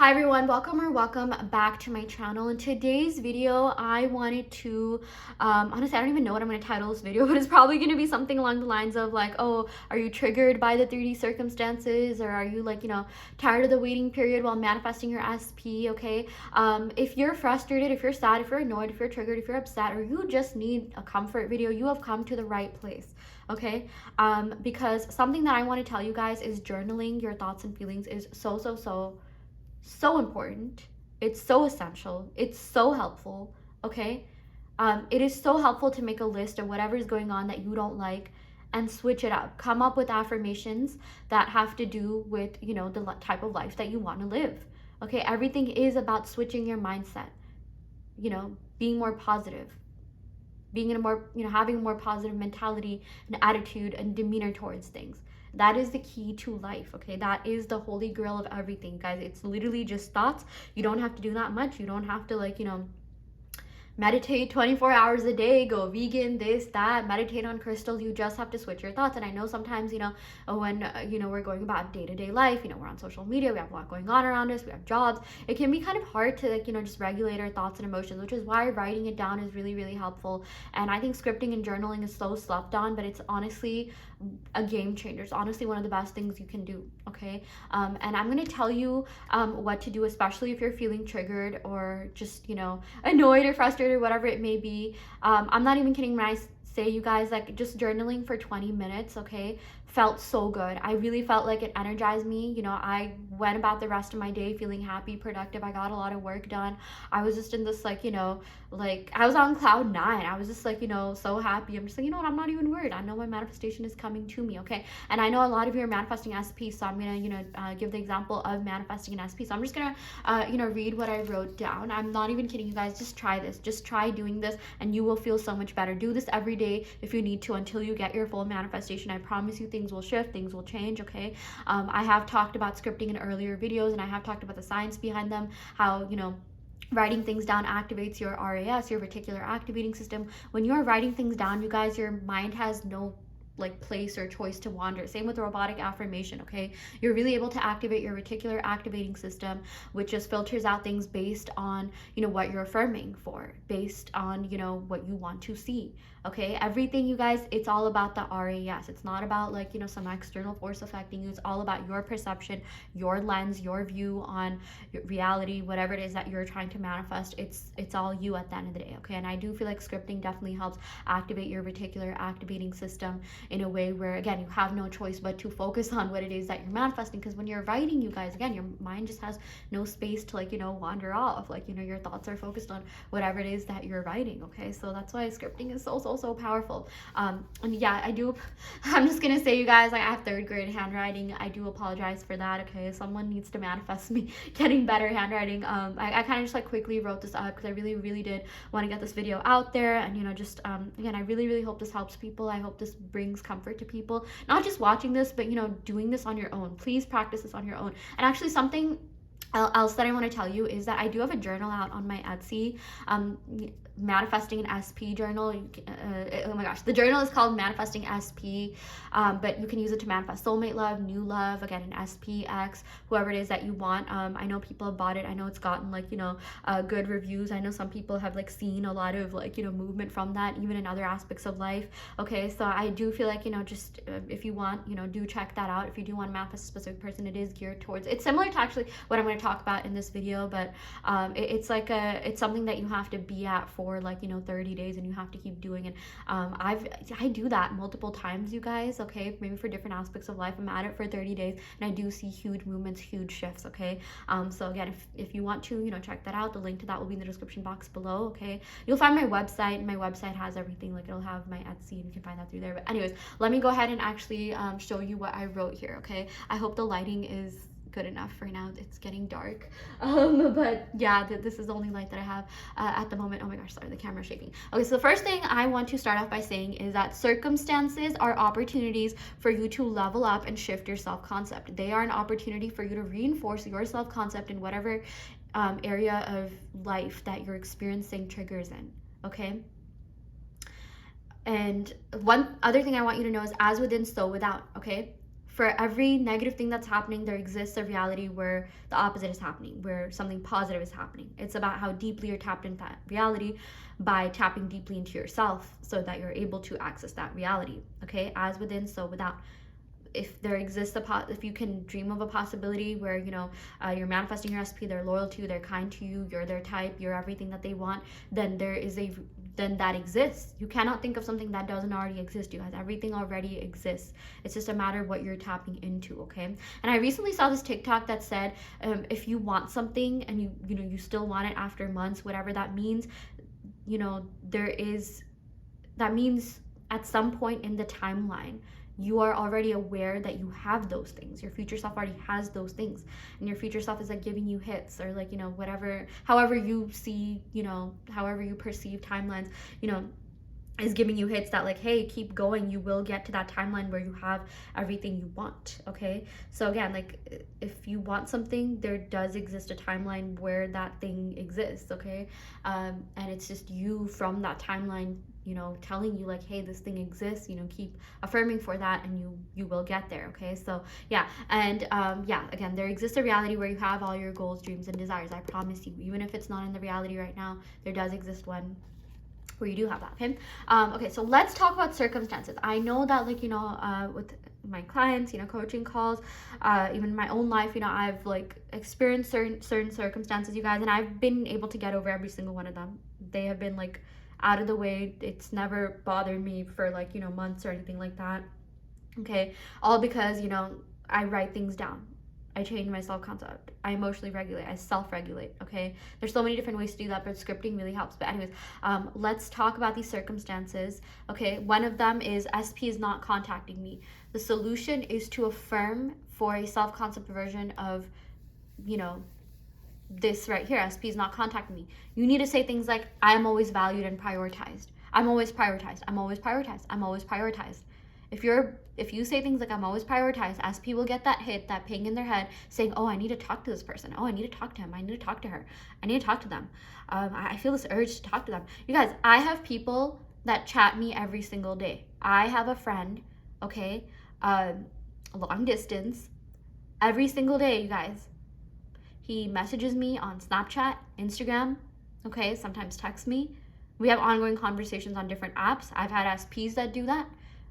Hi everyone, welcome back to my channel. In today's video, I wanted to, honestly, I don't even know what I'm going to title this video, but it's probably going to be something along the lines of like, oh, are you triggered by the 3D circumstances, or are you like, tired of the waiting period while manifesting your SP, okay? If you're frustrated, if you're sad, if you're annoyed, if you're triggered, if you're upset, or you just need a comfort video, you have come to the right place, okay? Because something that I want to tell you guys is journaling your thoughts and feelings is so important. It's so essential. It's so helpful. Okay. It is so helpful to make a list of whatever is going on that you don't like and switch it up. Come up with affirmations that have to do with, the type of life that you want to live. Okay. Everything is about switching your mindset, being more positive, being in a more, having a more positive mentality and attitude and demeanor towards things. That is the key to life, okay? That is the holy grail of everything, guys. It's literally just thoughts. You don't have to do that much. You don't have to, meditate 24 hours a day, go vegan, this, that, meditate on crystals. You just have to switch your thoughts. And I know sometimes, when, we're going about day-to-day life, we're on social media, we have a lot going on around us, we have jobs. It can be kind of hard to, just regulate our thoughts and emotions, which is why writing it down is really, really helpful. And I think scripting and journaling is so slept on, but it's honestly a game changer. It's honestly one of the best things you can do, okay? And I'm going to tell you what to do, especially if you're feeling triggered or just, annoyed or frustrated or whatever it may be. I'm not even kidding when I say, you guys, like, just journaling for 20 minutes, okay, felt so good. I really felt like it energized me. I went about the rest of my day feeling happy, productive. I got a lot of work done. I was just in this, like I was on cloud 9. I was just like, so happy. I'm just like, what, I'm not even worried. I know my manifestation is coming to me, okay? And I know a lot of you are manifesting SP, so I'm gonna, give the example of manifesting an SP. So I'm just gonna, read what I wrote down. I'm not even kidding, you guys. Just try this. Just try doing this, and you will feel so much better. Do this every day if you need to until you get your full manifestation. I promise you, things will shift, things will change, okay? I have talked about scripting in earlier videos, and I have talked about the science behind them, how, writing things down activates your RAS, your reticular activating system. When you're writing things down, you guys, your mind has no place or choice to wander. Same with robotic affirmation, okay? You're really able to activate your reticular activating system, which just filters out things based on, what you're affirming for, based on, what you want to see, okay? Everything, you guys, it's all about the RAS. It's not about some external force affecting you. It's all about your perception, your lens, your view on reality, whatever it is that you're trying to manifest. It's all you at the end of the day, okay? And I do feel like scripting definitely helps activate your reticular activating system in a way where, again, you have no choice but to focus on what it is that you're manifesting. Because when you're writing, you guys, again, your mind just has no space to wander off. Your thoughts are focused on whatever it is that you're writing, okay? So that's why scripting is so powerful. And yeah, I'm just gonna say, you guys, I have 3rd grade handwriting. I do apologize for that, okay? Someone needs to manifest me getting better handwriting. I kind of just quickly wrote this up because I really did want to get this video out there. And again, I really hope this helps people. I hope this brings comfort to people, not just watching this, but doing this on your own. Please practice this on your own. And actually, something else that I want to tell you is that I do have a journal out on my Etsy, manifesting an SP journal. Oh my gosh, the journal is called Manifesting SP, but you can use it to manifest soulmate love, new love, again, an SPX, whoever it is that you want. I know people have bought it. I know it's gotten good reviews. I know some people have seen a lot of movement from that, even in other aspects of life, okay? So I do feel like just if you want, do check that out. If you do want to manifest a specific person, it is geared towards, it's similar to actually what I'm going to talk about in this video, but it's something that you have to be at for 30 days, and you have to keep doing it. I do that multiple times, you guys, okay? Maybe for different aspects of life. I'm at it for 30 days, and I do see huge movements, huge shifts, okay? So again, if you want to, check that out, the link to that will be in the description box below, okay? You'll find my website, and my website has everything. It'll have my Etsy, and you can find that through there. But anyways, let me go ahead and actually show you what I wrote here, okay? I hope the lighting is good enough for now. It's getting dark, but yeah, this is the only light that I have at the moment. Oh my gosh, sorry, the camera's shaking. Okay, so the first thing I want to start off by saying is that circumstances are opportunities for you to level up and shift your self-concept. They are an opportunity for you to reinforce your self-concept in whatever area of life that you're experiencing triggers in, okay? And one other thing I want you to know is, as within, so without, okay? For every negative thing that's happening, there exists a reality where the opposite is happening, where something positive is happening. It's about how deeply you're tapped into that reality by tapping deeply into yourself so that you're able to access that reality. Okay, as within, so without. If there exists if you can dream of a possibility where you're manifesting your SP, they're loyal to you, they're kind to you, you're their type, you're everything that they want, then then that exists. You cannot think of something that doesn't already exist, you guys. Everything already exists. It's just a matter of what you're tapping into. Okay, and I recently saw this TikTok that said, if you want something and you still want it after months, whatever that means, that means at some point in the timeline you are already aware that you have those things. Your future self already has those things, and your future self is like giving you hits, or like whatever, however you see, however you perceive timelines, is giving you hits that like, hey, keep going, you will get to that timeline where you have everything you want. Okay, so again, like, if you want something, there does exist a timeline where that thing exists. Okay, and it's just you from that timeline telling you like, hey, this thing exists, keep affirming for that, and you will get there. Okay, so yeah, and again, there exists a reality where you have all your goals, dreams, and desires. I promise you, even if it's not in the reality right now, there does exist one where you do have that. Okay, okay, so let's talk about circumstances. I know that, like, with my clients, coaching calls, even in my own life, I've like experienced certain circumstances, you guys, and I've been able to get over every single one of them. They have been like out of the way. It's never bothered me for like months or anything like that. Okay, all because I write things down, I change my self-concept, I emotionally regulate, I self-regulate. Okay, there's so many different ways to do that, but scripting really helps. But anyways, let's talk about these circumstances. Okay, one of them is SP is not contacting me. The solution is to affirm for a self-concept version of this right here. SP is not contacting me. You need to say things like, I am always valued and prioritized. I'm always prioritized. I'm always prioritized. I'm always prioritized. If you say things like, I'm always prioritized, SP will get that hit, that ping in their head saying, oh, I need to talk to this person. Oh, I need to talk to him. I need to talk to her. I need to talk to them. I feel this urge to talk to them. You guys, I have people that chat me every single day. I have a friend, okay, long distance, every single day, you guys. He messages me on Snapchat, Instagram, okay, sometimes texts me. We have ongoing conversations on different apps. I've had SPs that do that,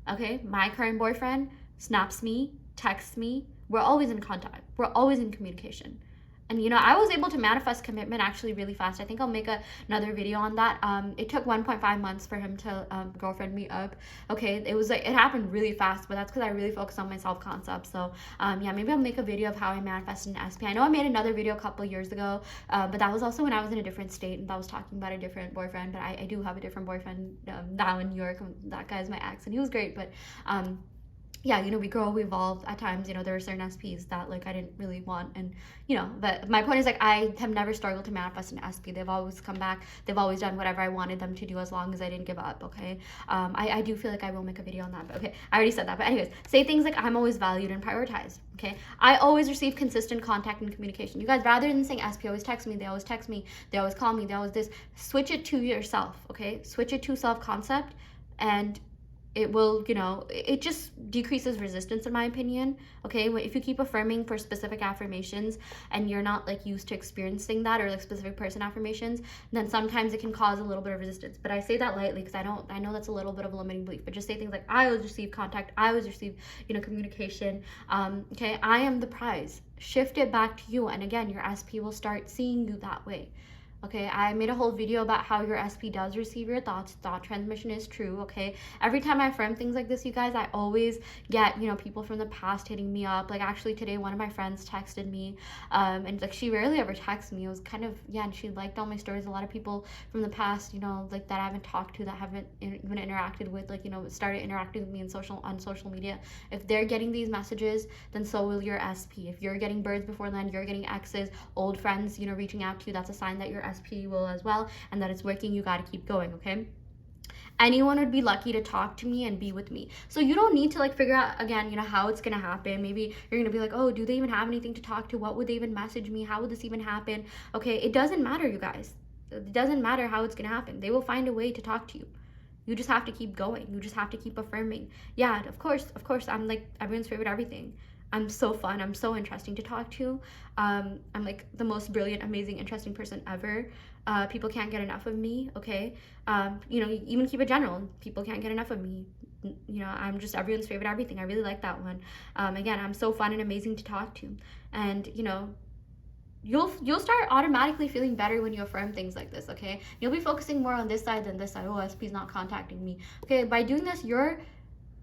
okay? My current boyfriend snaps me, texts me. We're always in contact. We're always in communication. And I was able to manifest commitment actually really fast. I think I'll make another video on that. It took 1.5 months for him to girlfriend me up. Okay, it happened really fast, but that's because I really focused on my self-concept. So yeah, maybe I'll make a video of how I manifested an SP. I know I made another video a couple years ago, but that was also when I was in a different state, and that was talking about a different boyfriend. But I do have a different boyfriend now in New York. That guy's my ex, and he was great, but yeah, we grow, we evolve. At times, there were certain SPs that like I didn't really want, and but my point is, like, I have never struggled to manifest an SP. They've always come back. They've always done whatever I wanted them to do, as long as I didn't give up. Okay, I do feel like I will make a video on that, but okay, I already said that. But anyways, say things like, I'm always valued and prioritized. Okay, I always receive consistent contact and communication. You guys, rather than saying SP always text me, they always text me, they always call me, they always this, switch it to yourself. Okay, switch it to self-concept, and it will, it just decreases resistance, in my opinion. Okay, if you keep affirming for specific affirmations and you're not like used to experiencing that, or like specific person affirmations, then sometimes it can cause a little bit of resistance. But I say that lightly because I know that's a little bit of a limiting belief. But just say things like, I always receive contact, I always receive communication. Okay, I am the prize. Shift it back to you, and again, your SP will start seeing you that way. Okay, I made a whole video about how your SP does receive your thoughts. Thought transmission is true. Okay, every time I affirm things like this, you guys, I always get people from the past hitting me up. Like, actually today, one of my friends texted me, and like, she rarely ever texts me. It was kind of, yeah, and she liked all my stories. A lot of people from the past, like, that I haven't talked to, that haven't even interacted with, like, started interacting with me on social media. If they're getting these messages, then so will your SP. If you're getting birds before then, you're getting exes, old friends, reaching out to you, that's a sign that your SP will as well, and that it's working. You got to keep going. Okay, anyone would be lucky to talk to me and be with me. So you don't need to like figure out again how it's gonna happen. Maybe you're gonna be like, oh, do they even have anything to talk to? What would they even message me? How would this even happen? Okay, it doesn't matter, you guys. It doesn't matter how it's gonna happen. They will find a way to talk to you. You just have to keep going. You just have to keep affirming. Yeah, of course, I'm like everyone's favorite everything. I'm so fun. I'm so interesting to talk to. I'm like the most brilliant, amazing, interesting person ever. People can't get enough of me, okay? Even keep it general. People can't get enough of me. I'm just everyone's favorite everything. I really like that one. Again, I'm so fun and amazing to talk to. And, you'll start automatically feeling better when you affirm things like this, okay? You'll be focusing more on this side than this side. Oh, SP's not contacting me. Okay, by doing this, you're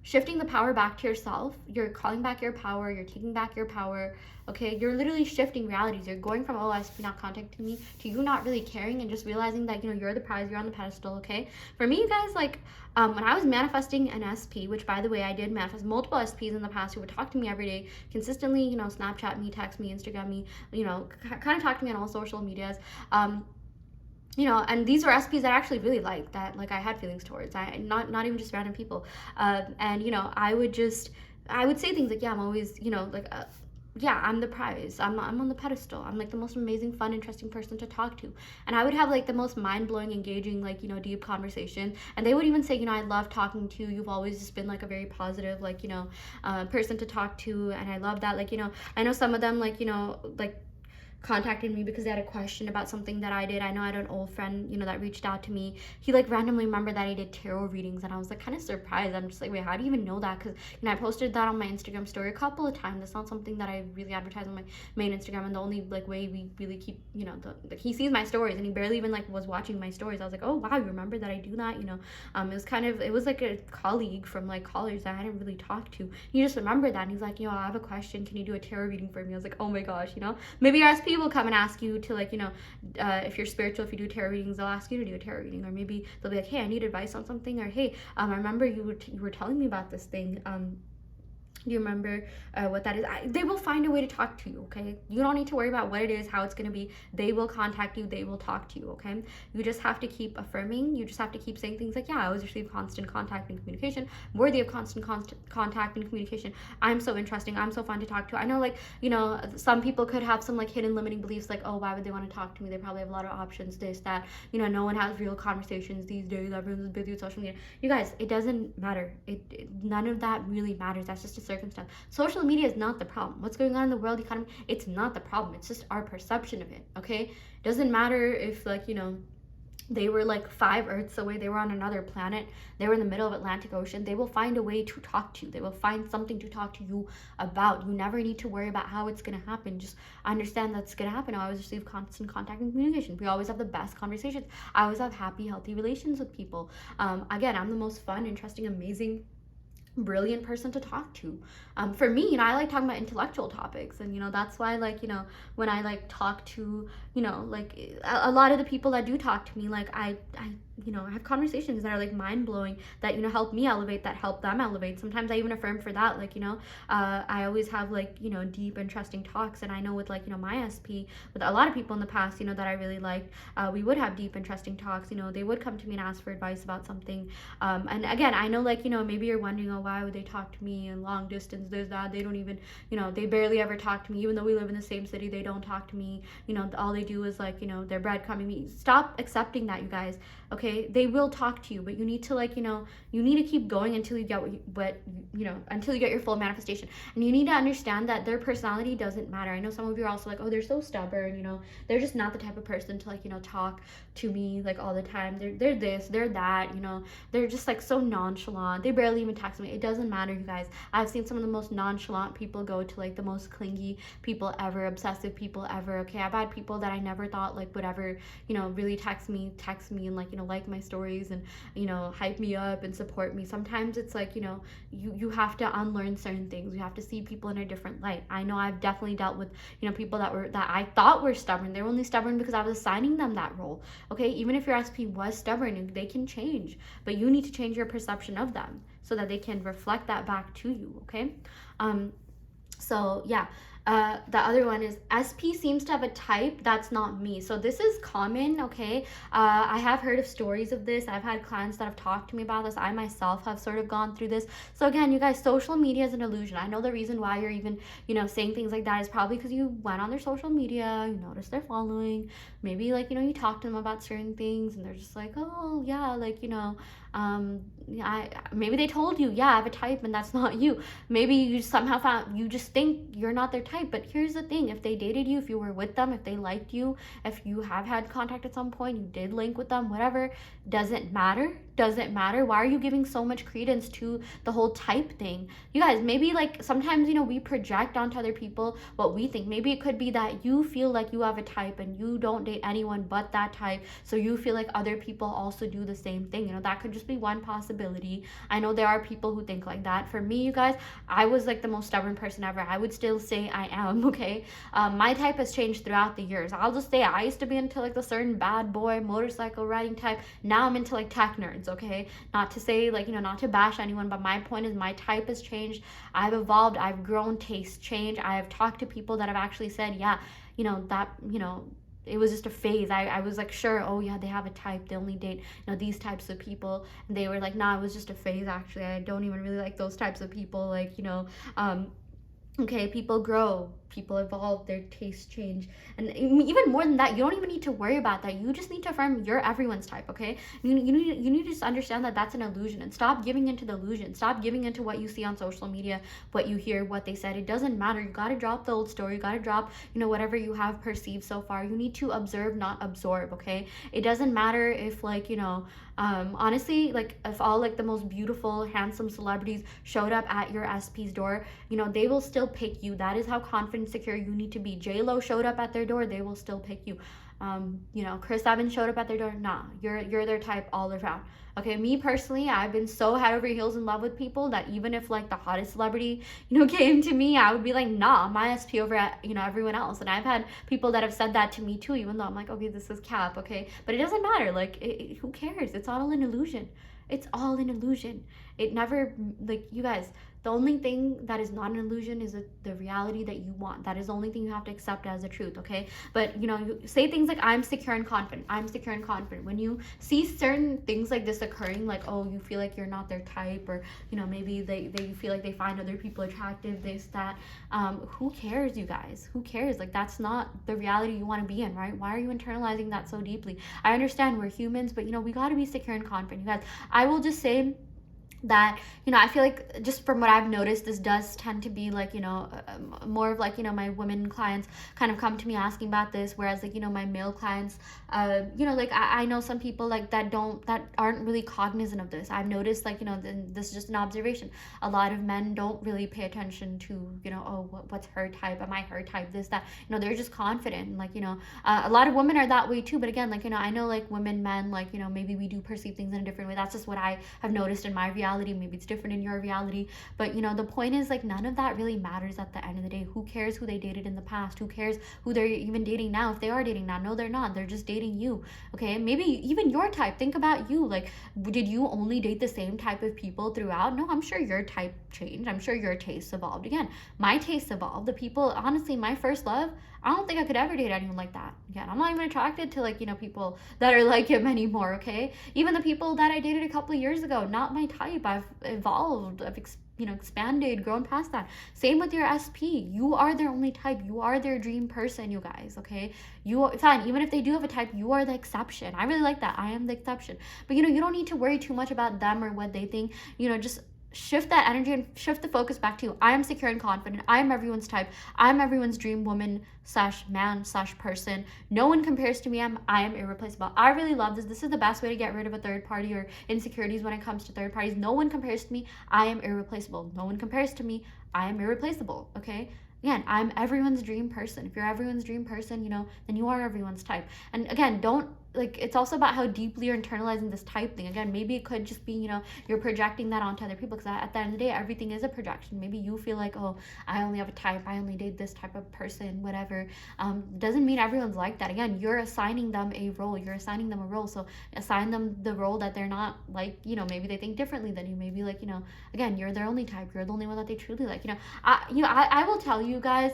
shifting the power back to yourself. You're calling back your power. You're taking back your power. Okay, you're literally shifting realities. You're going from, oh, SP not contacting me, to you not really caring and just realizing that, you're the prize, you're on the pedestal. Okay, for me, you guys, like, when I was manifesting an SP, which, by the way, I did manifest multiple SPs in the past who would talk to me every day consistently, Snapchat me, text me, Instagram me, kind of talk to me on all social medias. And these were SPs that I actually really liked, that like I had feelings towards. Not even just random people. I would say things like, yeah, I'm always, yeah, I'm the prize. I'm on the pedestal. I'm like the most amazing, fun, interesting person to talk to. And I would have like the most mind-blowing, engaging, like, deep conversation. And they would even say, I love talking to you. You've always just been like a very positive, like, person to talk to. And I love that. Like, I know some of them, like, like, contacted me because they had a question about something that I did. I know I had an old friend, that reached out to me. He like randomly remembered that I did tarot readings, and I was like kind of surprised. I'm just like, wait, how do you even know that? Because I posted that on my Instagram story a couple of times. That's not something that I really advertise on my main Instagram, and the only like way we really keep, he sees my stories, and he barely even like was watching my stories. I was like, oh wow, you remember that I do that? It was like a colleague from like college that I hadn't really talked to. He just remembered that, and he's like, I have a question. Can you do a tarot reading for me? I was like, oh my gosh, maybe your SP will come and ask you to like, if you're spiritual, if you do tarot readings, they'll ask you to do a tarot reading, or maybe they'll be like, hey, I need advice on something, or hey, I remember you were telling me about this thing. Do you remember what that is? They will find a way to talk to you, okay? You don't need to worry about what it is, how it's going to be. They will contact you. They will talk to you, okay? You just have to keep affirming. You just have to keep saying things like, yeah, I always receive constant contact and communication, worthy of constant contact and communication. I'm so interesting. I'm so fun to talk to. I know, like, some people could have some, like, hidden limiting beliefs, like, oh, why would they want to talk to me? They probably have a lot of options, this, that. No one has real conversations these days. Everyone's busy with social media. You guys, it doesn't matter. None of that really matters. That's just a circumstance. Social media is not the problem. What's going on in the world economy, it's not the problem. It's just our perception of it, okay? It doesn't matter if, like, they were like 5 Earths away, they were on another planet, they were in the middle of Atlantic Ocean. They will find a way to talk to you. They will find something to talk to you about. You never need to worry about how it's going to happen. Just understand that's going to happen. I always receive constant contact and communication. We always have the best conversations. I always have happy, healthy relations with people. Again, I'm the most fun, interesting, amazing, brilliant person to talk to. For me, I like talking about intellectual topics, and that's why, like, when I like talk to, like a lot of the people that do talk to me, like I have conversations that are like mind-blowing, that help me elevate, that help them elevate. Sometimes I even affirm for that, like, I always have like deep, interesting talks. And I know with like my SP, with a lot of people in the past, that I really liked, we would have deep, interesting talks. They would come to me and ask for advice about something. And again, I know, like, maybe you're wondering, oh, why would they talk to me in long distance, this, that? They don't even, they barely ever talk to me. Even though we live in the same city, they don't talk to me. All they do is like, their breadcrumbing me. Stop accepting that, you guys. Okay, they will talk to you, but you need to, like, you need to keep going until you get until you get your full manifestation. And you need to understand that their personality doesn't matter. I know some of you are also like, oh, they're so stubborn, they're just not the type of person to, like, talk to me like all the time. They're this, they're that, they're just like so nonchalant. They barely even text me. It doesn't matter, you guys. I've seen some of the most nonchalant people go to like the most clingy people ever, obsessive people ever. Okay, I've had people that I never thought like would ever, really text me and like my stories and hype me up and support me. Sometimes it's like you have to unlearn certain things. You have to see people in a different light. I know I've definitely dealt with people that I thought were stubborn. They were only stubborn because I was assigning them that role. Okay, even if your SP was stubborn, they can change, but you need to change your perception of them so that they can reflect that back to you. Okay, so yeah. The other one is SP seems to have a type that's not me. So this is common, okay? I have heard of stories of this. I've had clients that have talked to me about this. I myself have sort of gone through this. So again, you guys, social media is an illusion. I know the reason why you're even, saying things like that is probably because you went on their social media, you noticed their following, maybe like, you talk to them about certain things and they're just like, oh yeah, like, maybe they told you, yeah, I have a type and that's not you. Maybe you somehow found, you just think you're not their type. But here's the thing, if they dated you, if you were with them, if they liked you, if you have had contact at some point, you did link with them, whatever, doesn't matter. Why are you giving so much credence to the whole type thing? You guys, maybe like sometimes, we project onto other people what we think. Maybe it could be that you feel like you have a type and you don't date anyone but that type, so you feel like other people also do the same thing. That could just be one possibility. I know there are people who think like that. For me, you guys, I was like the most stubborn person ever. I would still say I am, okay? My type has changed throughout the years. I'll just say I used to be into like the certain bad boy motorcycle riding type. Now I'm into like tech nerds, okay? Not to say like, not to bash anyone, but my point is my type has changed. I've evolved, I've grown, tastes change. I have talked to people that have actually said, yeah, it was just a phase. I was like, sure, oh yeah, they have a type, they only date these types of people. And they were like, nah, it was just a phase. Actually, I don't even really like those types of people. Like, okay, people grow, people evolve, their tastes change. And even more than that, you don't even need to worry about that. You just need to affirm you're everyone's type, okay? You need to just understand that that's an illusion, and stop giving into the illusion. Stop giving into what you see on social media, what you hear, what they said. It doesn't matter. You got to drop the old story. You got to drop whatever you have perceived so far. You need to observe, not absorb, okay? It doesn't matter if like honestly, like if all like the most beautiful, handsome celebrities showed up at your SP's door, they will still pick you. That is how confident, secure you need to be. J-Lo showed up at their door, they will still pick you. Chris Evans showed up at their door, nah, you're their type all around. Okay, me personally, I've been so head over heels in love with people that even if like the hottest celebrity came to me, I would be like, nah, my SP over everyone else. And I've had people that have said that to me too, even though I'm like, okay, this is cap, okay, but it doesn't matter. Like, who cares? It's all an illusion. It's all an illusion. It never, like, you guys, the only thing that is not an illusion is the reality that you want. That is the only thing you have to accept as a truth, okay? But, you say things like, I'm secure and confident. I'm secure and confident. When you see certain things like this occurring, like, oh, you feel like you're not their type, or, maybe they feel like they find other people attractive, this, that, who cares, you guys? Who cares? Like, that's not the reality you want to be in, right? Why are you internalizing that so deeply? I understand we're humans, but, we got to be secure and confident, you guys. I will just say that I feel like, just from what I've noticed, this does tend to be like more of like my women clients kind of come to me asking about this, whereas like my male clients like I know some people like that aren't really cognizant of this. I've noticed like this is just an observation, a lot of men don't really pay attention to oh, what's her type, am I her type, this, that, they're just confident, and like a lot of women are that way too. But again, like I know like women, men, like maybe we do perceive things in a different way. That's just what I have noticed in my reality. Maybe it's different in your reality, but the point is like none of that really matters at the end of the day. Who cares who they dated in the past? Who cares who they're even dating now, if they are dating now? No, they're not. They're just dating you, okay? Maybe even your type. Think about you. Like, did you only date the same type of people throughout? No, I'm sure your type changed. I'm sure your tastes evolved. Again, my tastes evolved. The people, honestly, my first love, I don't think I could ever date anyone like that. Again, I'm not even attracted to like people that are like him anymore, okay? Even the people that I dated a couple of years ago, not my type. I've evolved, I've expanded, grown past that. Same with your SP. You are their only type. You are their dream person, you guys, okay? Fine, even if they do have a type, you are the exception. I really like that. I am the exception. But you don't need to worry too much about them or what they think. Just shift that energy and shift the focus back to, I am secure and confident. I am everyone's type. I'm everyone's dream woman / man / person. No one compares to me. I am irreplaceable. I really love this. This is the best way to get rid of a third party or insecurities when it comes to third parties. No one compares to me. I am irreplaceable. No one compares to me. I am irreplaceable, okay? Again, I'm everyone's dream person. If you're everyone's dream person, then you are everyone's type. And again, don't, like, it's also about how deeply you're internalizing this type thing. Again, maybe it could just be, you're projecting that onto other people, because at the end of the day, everything is a projection. Maybe you feel like, oh, I only have a type, I only date this type of person, whatever. Doesn't mean everyone's like that. Again, you're assigning them a role. So assign them the role that they're not like, maybe they think differently than you. Maybe like, again, you're their only type. You're the only one that they truly like. I will tell you guys,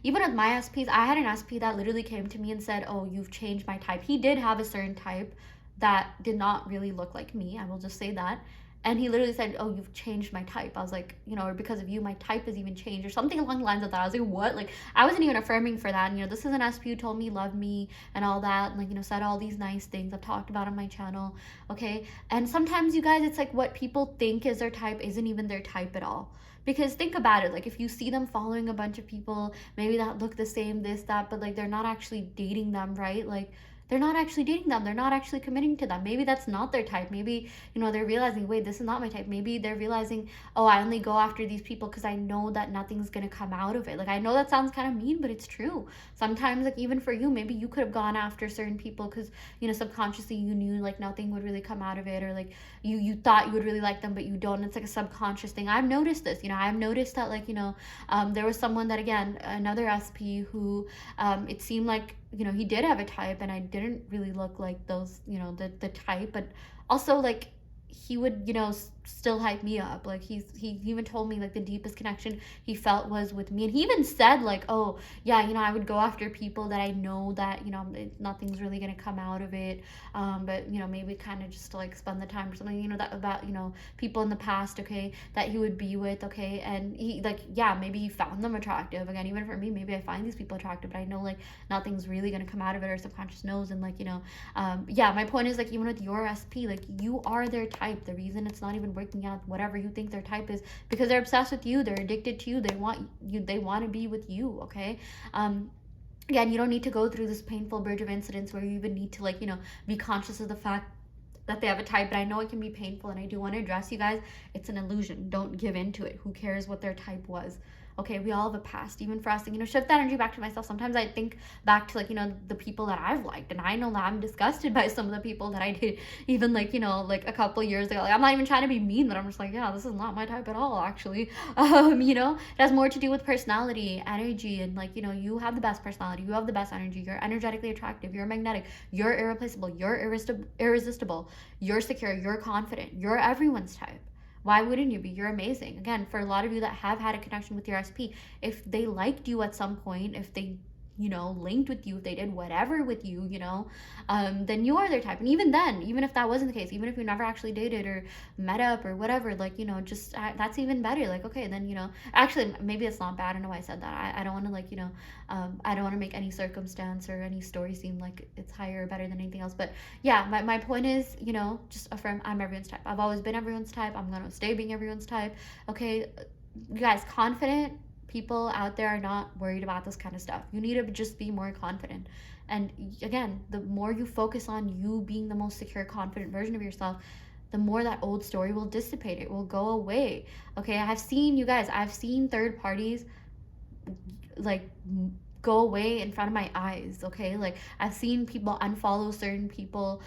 even with my SPs, I had an SP that literally came to me and said, oh, you've changed my type. He did have a certain type that did not really look like me, I will just say that. And he literally said, oh, you've changed my type. I was like, you know, or because of you my type has even changed, or something along the lines of that. I was like, what? Like, I wasn't even affirming for that. And, you know, this is an SP who told me love me and all that, and, like, you know, said all these nice things I've talked about on my channel. Okay, and sometimes, you guys, it's like what people think is their type isn't even their type at all. Because think about it, like, if you see them following a bunch of people maybe that look the same, this, that, but like they're not actually dating them, right? Like, they're not actually dating them, they're not actually committing to them. Maybe that's not their type. Maybe, you know, they're realizing, wait, this is not my type. Maybe they're realizing, oh, I only go after these people because I know that nothing's gonna come out of it. Like, I know that sounds kind of mean, but it's true. Sometimes, like, even for you, maybe you could have gone after certain people because, you know, subconsciously you knew like nothing would really come out of it, or like you thought you would really like them but you don't. It's like a subconscious thing. I've noticed this, you know, I've noticed that, like, you know, there was someone that, again, another SP who, it seemed like, you know, he did have a type and I didn't really look like those, you know, the type. But also, like, he would, you know, still hype me up. Like, he even told me like the deepest connection he felt was with me, and he even said like, oh yeah, you know, I would go after people that I know that, you know, nothing's really gonna come out of it, but, you know, maybe kind of just to like spend the time or something, you know, that about, you know, people in the past, okay, that he would be with, okay. And he, like, yeah, maybe he found them attractive. Again, even for me, maybe I find these people attractive, but I know like nothing's really gonna come out of it, or subconscious knows. And, like, you know, yeah, my point is, like, even with your SP, like, you are their type. The reason it's not even working out, whatever you think their type is, because they're obsessed with you, they're addicted to you, they want you, they want to be with you, okay. Again, you don't need to go through this painful bridge of incidents where you even need to, like, you know, be conscious of the fact that they have a type. But I know it can be painful, and I do want to address, you guys, it's an illusion. Don't give into it. Who cares what their type was? Okay, we all have a past. Even for us, you know, shift that energy back to myself. Sometimes I think back to, like, you know, the people that I've liked, and I know that I'm disgusted by some of the people that I did even, like, you know, like a couple years ago. Like, I'm not even trying to be mean, but I'm just like, yeah, this is not my type at all, actually. You know, it has more to do with personality, energy, and, like, you know, you have the best personality, you have the best energy, you're energetically attractive, you're magnetic, you're irreplaceable, you're irresistible, you're secure, you're confident, you're everyone's type. Why wouldn't you be? You're amazing. Again, for a lot of you that have had a connection with your SP, if they liked you at some point, if they, you know, linked with you, if they did whatever with you, you know, then you are their type. And even then, even if that wasn't the case, even if you never actually dated or met up or whatever, like, you know, just that's even better. Like, okay, then, you know, actually, maybe it's not bad. I don't know why I said that. I don't want to, like, you know, I don't want to make any circumstance or any story seem like it's higher or better than anything else. But yeah, my point is, you know, just affirm, I'm everyone's type. I've always been everyone's type. I'm going to stay being everyone's type. Okay, you guys, confident people out there are not worried about this kind of stuff. You need to just be more confident. And again, the more you focus on you being the most secure, confident version of yourself, the more that old story will dissipate. It will go away. Okay, I've seen third parties, like, go away in front of my eyes. Okay, like, I've seen people unfollow certain people,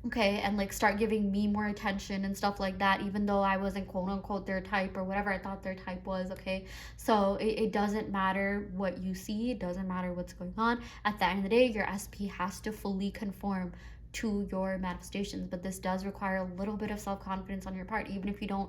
okay, and, like, start giving me more attention and stuff like that, even though I wasn't quote unquote their type or whatever I thought their type was. Okay, so it doesn't matter what you see, it doesn't matter what's going on. At the end of the day, your SP has to fully conform to your manifestations, but this does require a little bit of self-confidence on your part. Even if you don't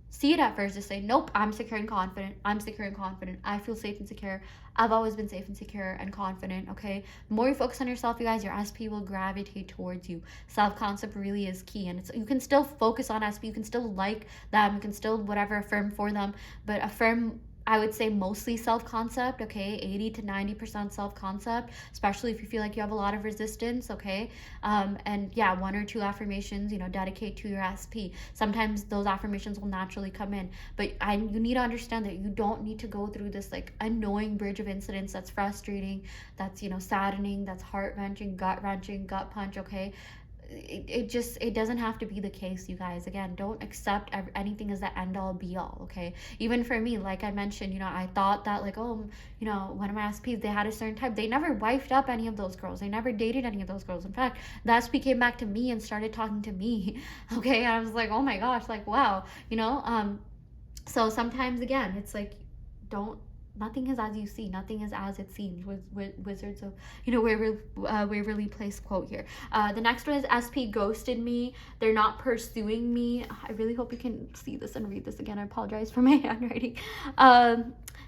see it at first, just say, nope, I'm secure and confident, I'm secure and confident, I feel safe and secure, I've always been safe and secure and confident. Okay, the more you focus on yourself, you guys, your SP will gravitate towards you. Self-concept really is key, and it's, you can still focus on SP, you can still like them, you can still whatever affirm for them, but affirm, I would say, mostly self-concept. Okay, 80 to 90% self-concept, especially if you feel like you have a lot of resistance. Okay, and yeah, 1 or 2 affirmations, you know, dedicate to your SP. Sometimes those affirmations will naturally come in, but you need to understand that you don't need to go through this, like, annoying bridge of incidents that's frustrating, that's, you know, saddening, that's heart-wrenching, gut-wrenching, gut punch. Okay, it doesn't have to be the case, you guys. Again, don't accept anything as the end all be all. Okay, even for me, like I mentioned, you know, I thought that, like, oh, you know, one of my SPs, they had a certain type. They never wifed up any of those girls, they never dated any of those girls. In fact, the SP came back to me and started talking to me. Okay, and I was like, oh my gosh, like, wow, you know. So sometimes, again, it's like, don't, nothing is as you see, nothing is as it seems, with Wizards of, you know, Waverly Place quote here. The next one is SP ghosted me, they're not pursuing me. I really hope you can see this and read this again. I apologize for my handwriting.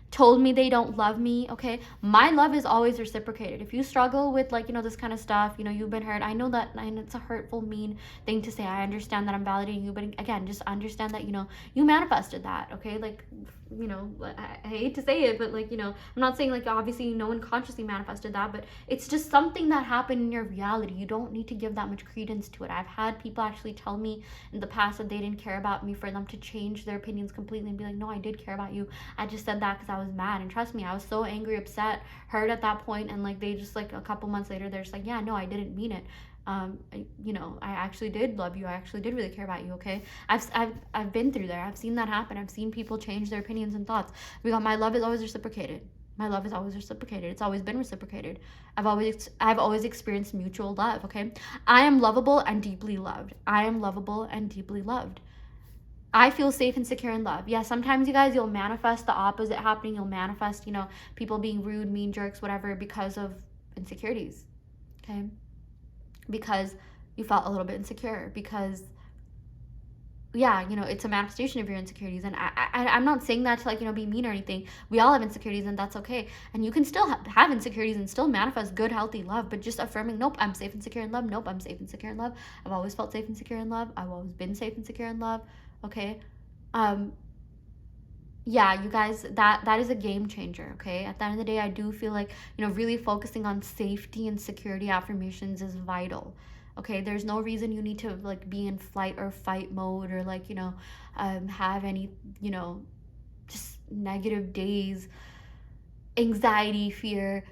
told me they don't love me, okay? My love is always reciprocated. If you struggle with, like, this kind of stuff, you've been hurt. I know that, and it's a hurtful, mean thing to say. I understand that I'm validating you, but again, just understand that, you manifested that, okay? Like, I hate to say it, but, like, I'm not saying, like, obviously no one consciously manifested that, but it's just something that happened in your reality. You don't need to give that much credence to it. I've had people actually tell me in the past that they didn't care about me, for them to change their opinions completely and be like, no, I did care about you. I just said that because I was mad. And trust me, I was so angry, upset, hurt at that point, and, like, they just, like, a couple months later, they're just like, yeah, no, I didn't mean it. I actually did love you. I actually did really care about you, okay? I've been through there. I've seen that happen. I've seen people change their opinions and thoughts. My love is always reciprocated. My love is always reciprocated. It's always been reciprocated. I've always experienced mutual love, okay? I am lovable and deeply loved. I am lovable and deeply loved. I feel safe and secure in love. Yeah, sometimes, you guys, you'll manifest the opposite happening. You'll manifest, people being rude, mean, jerks, whatever, because of insecurities, okay? Because you felt a little bit insecure, because, yeah, it's a manifestation of your insecurities. And I'm not saying that to, like, be mean or anything. We all have insecurities, and that's okay. And you can still have insecurities and still manifest good, healthy love, but just affirming, nope, I'm safe and secure in love. Nope, I'm safe and secure in love. I've always felt safe and secure in love. I've always been safe and secure in love, okay? Yeah, you guys, that is a game changer, okay? At the end of the day, I do feel like, really focusing on safety and security affirmations is vital, okay? There's no reason you need to, like, be in flight or fight mode, or, like, have any, just negative days, anxiety, fear,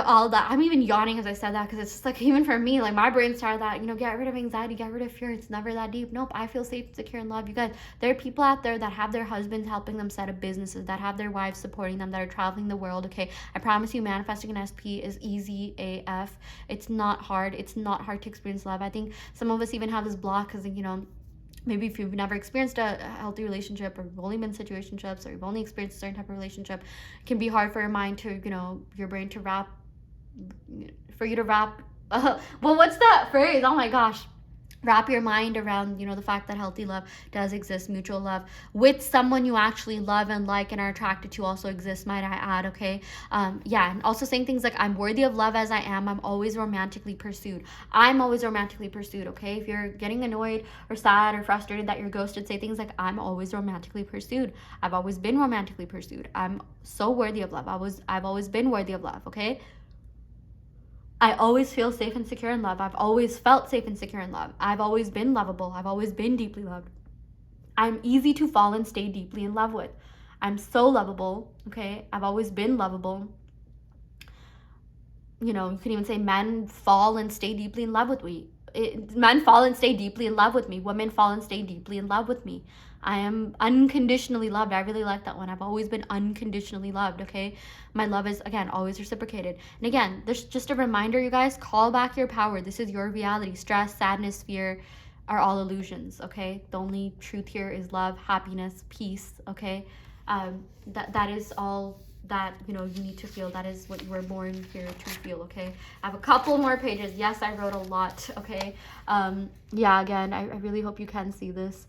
all that. I'm even yawning as I said that, because it's just, like, even for me, like, my brain started that, get rid of anxiety, get rid of fear. It's never that deep. Nope, I feel safe, secure, and love. You guys, there are people out there that have their husbands helping them set up businesses, that have their wives supporting them, that are traveling the world, okay? I promise you, manifesting an SP is easy AF. It's not hard. It's not hard to experience love. I think some of us even have this block because, maybe if you've never experienced a healthy relationship, or you've only been in situationships, or you've only experienced a certain type of relationship, it can be hard for your mind to, your brain to wrap, well, what's that phrase? Oh my gosh. Wrap your mind around, the fact that healthy love does exist, mutual love with someone you actually love and like and are attracted to also exists, might I add, okay? Yeah, and also saying things like, I'm worthy of love as I am. I'm always romantically pursued. I'm always romantically pursued, okay? If you're getting annoyed or sad or frustrated that you're ghosted, say things like, I'm always romantically pursued. I've always been romantically pursued. I'm so worthy of love. I've always been worthy of love, okay? I always feel safe and secure in love. I've always felt safe and secure in love. I've always been lovable. I've always been deeply loved. I'm easy to fall and stay deeply in love with. I'm so lovable, okay? I've always been lovable. You can even say men fall and stay deeply in love with me. Men fall and stay deeply in love with me. Women fall and stay deeply in love with me. I am unconditionally loved. I really like that one. I've always been unconditionally loved, okay? My love is, again, always reciprocated. And again, there's just a reminder, you guys, call back your power. This is your reality. Stress, sadness, fear are all illusions, okay? The only truth here is love, happiness, peace, okay? That is all that you need to feel. That is what you were born here to feel, okay? I have a couple more pages. Yes, I wrote a lot, okay? Yeah, again, I really hope you can see this.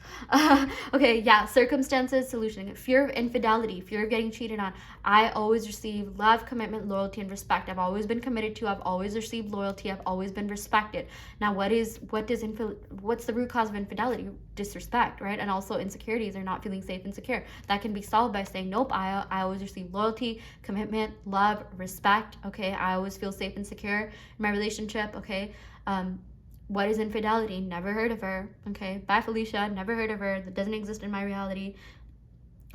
Okay, yeah, circumstances, solution. Fear of infidelity, fear of getting cheated on. I always receive love, commitment, loyalty, and respect. I've always been committed to. I've always received loyalty. I've always been respected. Now, what's the root cause of infidelity? Disrespect, right? And also insecurities, or not feeling safe and secure. That can be solved by saying, nope, I always receive loyalty, commitment, love, respect, okay? I always feel safe and secure in my relationship, okay? What is infidelity? Never heard of her, okay? Bye, Felicia. Never heard of her. That doesn't exist in my reality.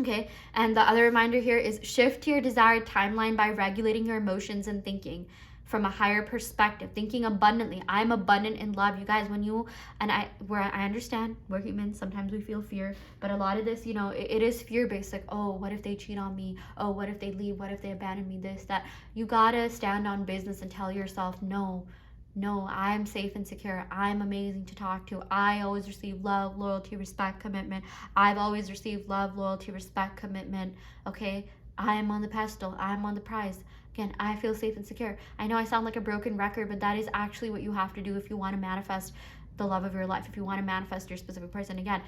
Okay, and the other reminder here is shift to your desired timeline by regulating your emotions and thinking from a higher perspective, thinking abundantly. I'm abundant in love. You guys, I understand, we're humans, sometimes we feel fear, but a lot of this, it is fear-based, like, oh, what if they cheat on me? Oh, what if they leave? What if they abandon me? This, that. You gotta stand on business and tell yourself, no, I'm safe and secure. I'm amazing to talk to. I always receive love, loyalty, respect, commitment. I've always received love, loyalty, respect, commitment. Okay? I am on the pedestal. I'm on the prize. Again, I feel safe and secure. I know I sound like a broken record, but that is actually what you have to do if you want to manifest the love of your life, if you want to manifest your specific person. Again,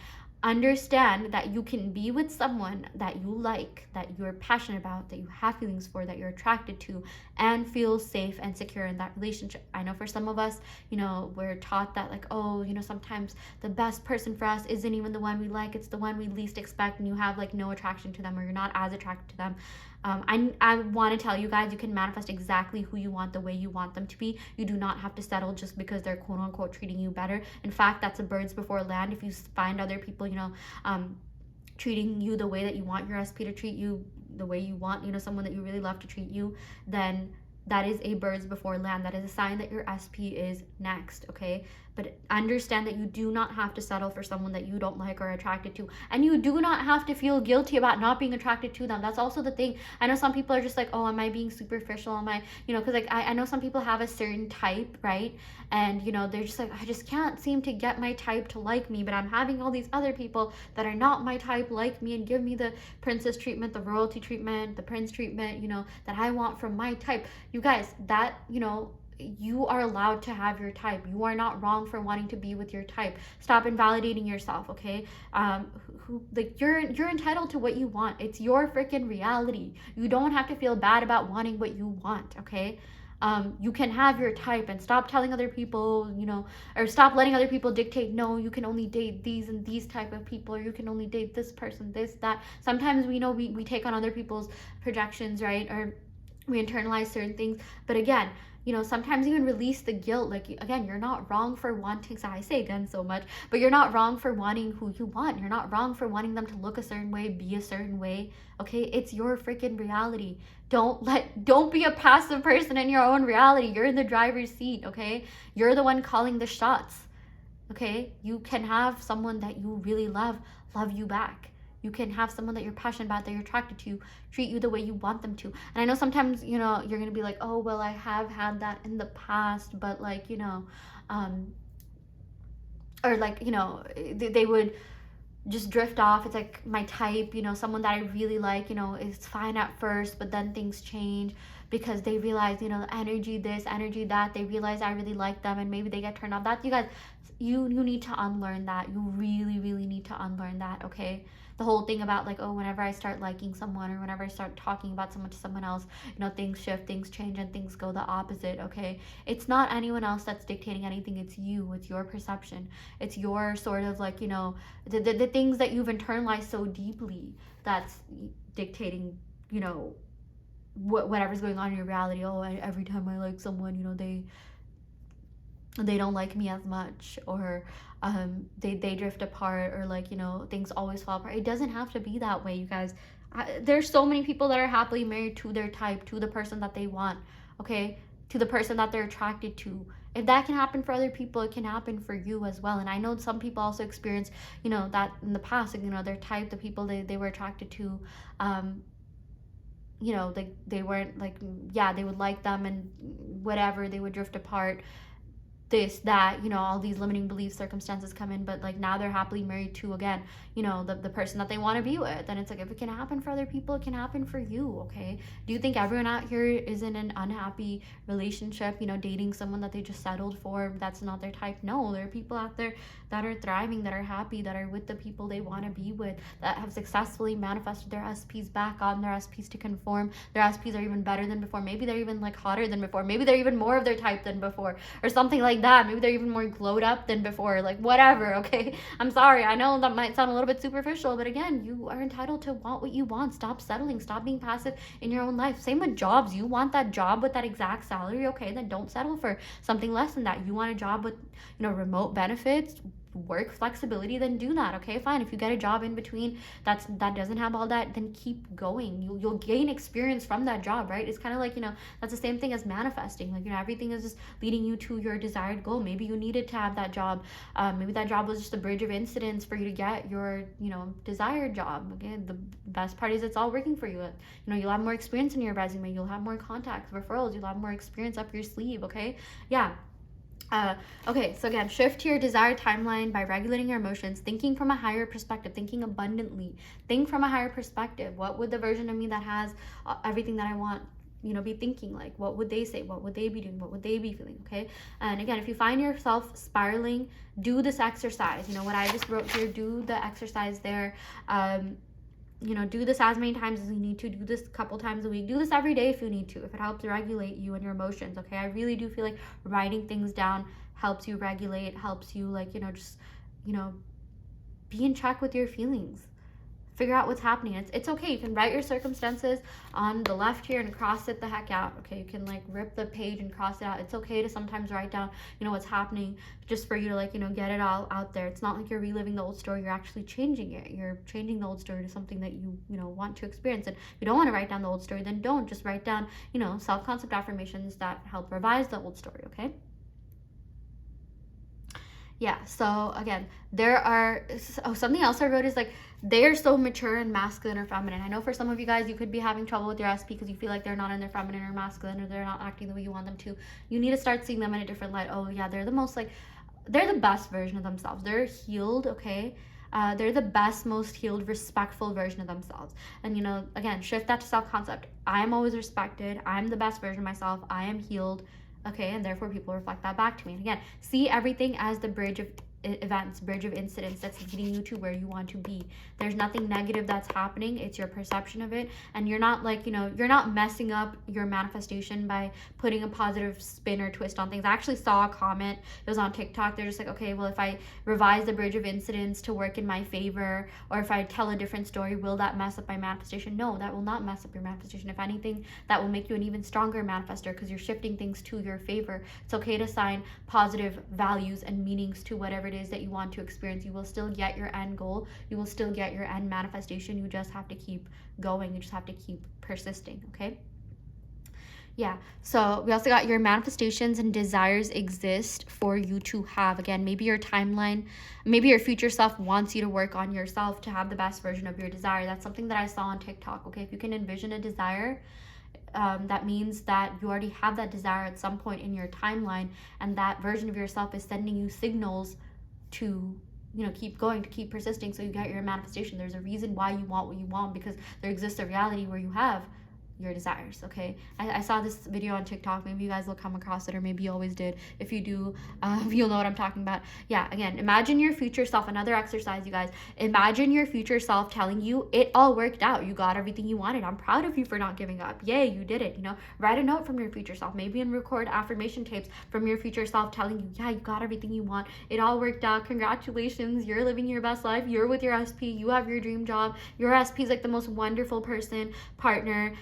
Understand that you can be with someone that you like, that you're passionate about, that you have feelings for, that you're attracted to, and feel safe and secure in that relationship. I know for some of us, we're taught that, like, oh, sometimes the best person for us isn't even the one we like, it's the one we least expect, and you have like no attraction to them, or you're not as attracted to them. I want to tell you guys, you can manifest exactly who you want, the way you want them to be. You do not have to settle just because they're quote unquote treating you better. In fact, that's a birds before land. If you find other people, treating you the way that you want your SP to treat you, the way you want, someone that you really love to treat you, then that is a birds before land. That is a sign that your SP is next, okay? But understand that you do not have to settle for someone that you don't like or are attracted to. And you do not have to feel guilty about not being attracted to them. That's also the thing. I know some people are just like, oh, am I being superficial? Am I, because like I know some people have a certain type, right? And, they're just like, I just can't seem to get my type to like me, but I'm having all these other people that are not my type like me and give me the princess treatment, the royalty treatment, the prince treatment, that I want from my type. You guys, that, you are allowed to have your type. You are not wrong for wanting to be with your type. Stop invalidating yourself, okay? You're entitled to what you want. It's your freaking reality. You don't have to feel bad about wanting what you want, okay? You can have your type, and stop telling other people, or stop letting other people dictate, no, you can only date these and these type of people, or you can only date this person, this, that. Sometimes we take on other people's projections, right? Or we internalize certain things. But again, sometimes even release the guilt. Like, again, you're not wrong for wanting, so I say again so much, but you're not wrong for wanting who you want. You're not wrong for wanting them to look a certain way, be a certain way, okay? It's your freaking reality. Don't be a passive person in your own reality. You're in the driver's seat, okay? You're the one calling the shots, okay? You can have someone that you really love you back. You can have someone that you're passionate about, that you're attracted to, treat you the way you want them to. And I know sometimes, you're going to be like, oh, well, I have had that in the past, but like, or like, they would just drift off. It's like my type, someone that I really like, is fine at first, but then things change because they realize, energy this, energy that. They realize I really like them, and maybe they get turned off. That, you guys, you need to unlearn that. You really, really need to unlearn that, okay? The whole thing about like, oh, whenever I start liking someone, or whenever I start talking about someone to someone else, things shift, things change, and things go the opposite, okay? It's not anyone else that's dictating anything. It's you. It's your perception. It's your sort of like, the things that you've internalized so deeply that's dictating, whatever's going on in your reality. Oh, every time I like someone, they don't like me as much, or they drift apart, or like, things always fall apart. It doesn't have to be that way, you guys. There's so many people that are happily married to their type, to the person that they want, okay, to the person that they're attracted to. If that can happen for other people, it can happen for you as well. And I know some people also experience, that in the past, their type, the people they were attracted to, they weren't like, yeah, they would like them and whatever, they would drift apart, this, that, all these limiting belief circumstances come in, but like now they're happily married to, again, the person that they want to be with. And it's like, if it can happen for other people, it can happen for you, okay? Do you think everyone out here is in an unhappy relationship, dating someone that they just settled for, that's not their type? No, there are people out there that are thriving, that are happy, that are with the people they want to be with, that have successfully manifested their SPs back on their SPs to conform. Their SPs are even better than before. Maybe they're even like hotter than before. Maybe they're even more of their type than before, or something like that. Maybe they're even more glowed up than before, like whatever, okay? I'm sorry, I know that might sound a little bit superficial, but again, you are entitled to want what you want. Stop settling. Stop being passive in your own life. Same with jobs. You want that job with that exact salary, okay? Then don't settle for something less than that. You want a job with, remote benefits, work flexibility, then do that, okay? Fine. If you get a job in between that doesn't have all that, then keep going. You'll gain experience from that job, right? It's kind of like, that's the same thing as manifesting. Like, everything is just leading you to your desired goal. Maybe you needed to have that job. Maybe that job was just a bridge of incidents for you to get your, desired job. Okay, the best part is it's all working for you. You'll have more experience in your resume. You'll have more contacts, referrals. You'll have more experience up your sleeve, okay? Yeah. Okay, so again, shift to your desired timeline by regulating your emotions, thinking from a higher perspective, thinking abundantly. Think from a higher perspective. What would the version of me that has everything that I want be thinking? Like, what would they say? What would they be doing? What would they be feeling? Okay. And again, if you find yourself spiraling, do this exercise. What I just wrote here, do the exercise there. Do this as many times as you need to. Do this a couple times a week. Do this every day if you need to, if it helps regulate you and your emotions. Okay. I really do feel like writing things down helps you regulate, helps you just be in check with your feelings. Figure out what's happening. It's okay. You can write your circumstances on the left here and cross it the heck out. Okay, you can rip the page and cross it out. It's okay to sometimes write down what's happening, just for you to get it all out there. It's not like you're reliving the old story. You're actually changing it. You're changing the old story to something that you want to experience. And if you don't want to write down the old story, then don't. Just write down self-concept affirmations that help revise the old story. Okay. Yeah, so again, something else I wrote is they're so mature and masculine or feminine. I know for some of you guys, you could be having trouble with your SP because you feel like they're not in their feminine or masculine, or they're not acting the way you want them to. You need to start seeing them in a different light. Oh yeah, they're the most they're the best version of themselves. They're healed, okay? They're the best, most healed, respectful version of themselves. And again, shift that to self-concept. I'm always respected. I'm the best version of myself. I am healed. Okay, and therefore people reflect that back to me. And again, see everything as the bridge of events, bridge of incidents that's leading you to where you want to be. There's nothing negative that's happening. It's your perception of it. And you're not you're not messing up your manifestation by putting a positive spin or twist on things. I actually saw a comment, it was on TikTok. They're just okay, well, if I revise the bridge of incidents to work in my favor, or if I tell a different story, will that mess up my manifestation? No, that will not mess up your manifestation. If anything, that will make you an even stronger manifestor, because you're shifting things to your favor. It's okay to assign positive values and meanings to whatever it is that you want to experience. You will still get your end goal. You will still get your end manifestation. You just have to keep going. You just have to keep persisting. Okay. Yeah, so we also got your manifestations and desires exist for you to have. Again, maybe your timeline, maybe your future self wants you to work on yourself to have the best version of your desire. That's something that I saw on TikTok. Okay, if you can envision a desire, that means that you already have that desire at some point in your timeline, and that version of yourself is sending you signals to keep going, to keep persisting, so you get your manifestation. There's a reason why you want what you want, because there exists a reality where you have your desires. Okay, I saw this video on TikTok. Maybe you guys will come across it, or maybe you always did. If you do, you'll know what I'm talking about. Yeah, again, imagine your future self. Another exercise, you guys. Imagine your future self telling you it all worked out. You got everything you wanted. I'm proud of you for not giving up. Yay, you did it. Write a note from your future self, maybe, and record affirmation tapes from your future self telling you, yeah, you got everything you want. It all worked out. Congratulations. You're living your best life. You're with your SP. You have your dream job. Your SP is the most wonderful person, partner.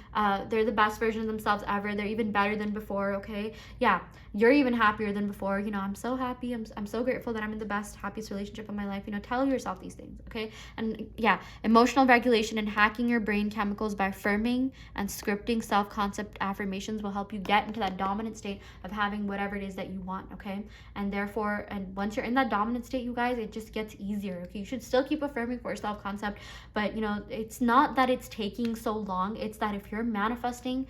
They're the best version of themselves ever. They're even better than before. Okay, yeah, you're even happier than before. I'm so happy. I'm so grateful that I'm in the best, happiest relationship of my life. Tell yourself these things. Okay, and yeah, emotional regulation and hacking your brain chemicals by affirming and scripting self-concept affirmations will help you get into that dominant state of having whatever it is that you want. Okay, and therefore, and once you're in that dominant state, you guys, it just gets easier. Okay, you should still keep affirming for self-concept, but it's not that it's taking so long. It's that if you're manifesting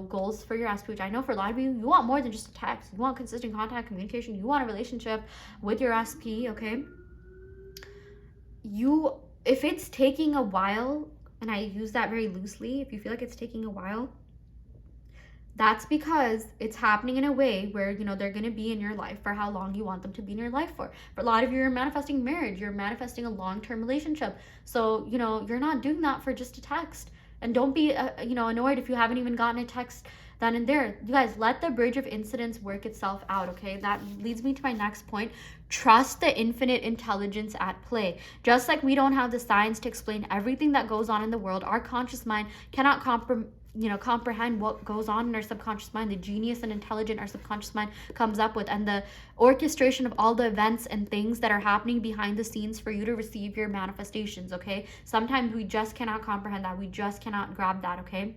goals for your SP, which I know for a lot of you want more than just a text. You want consistent contact, communication. You want a relationship with your SP. Okay, if it's taking a while, and I use that very loosely, if you feel like it's taking a while, that's because it's happening in a way where they're going to be in your life for how long you want them to be in your life for. For a lot of you, you're manifesting marriage, you're manifesting a long-term relationship, so you're not doing that for just a text. And don't be annoyed if you haven't even gotten a text then and there. You guys, let the bridge of incidents work itself out. Okay, that leads me to my next point. Trust the infinite intelligence at play. Just like we don't have the science to explain everything that goes on in the world, our conscious mind cannot comprehend what goes on in our subconscious mind, the genius and intelligent our subconscious mind comes up with, and the orchestration of all the events and things that are happening behind the scenes for you to receive your manifestations. Okay, sometimes we just cannot comprehend that. We just cannot grab that. Okay,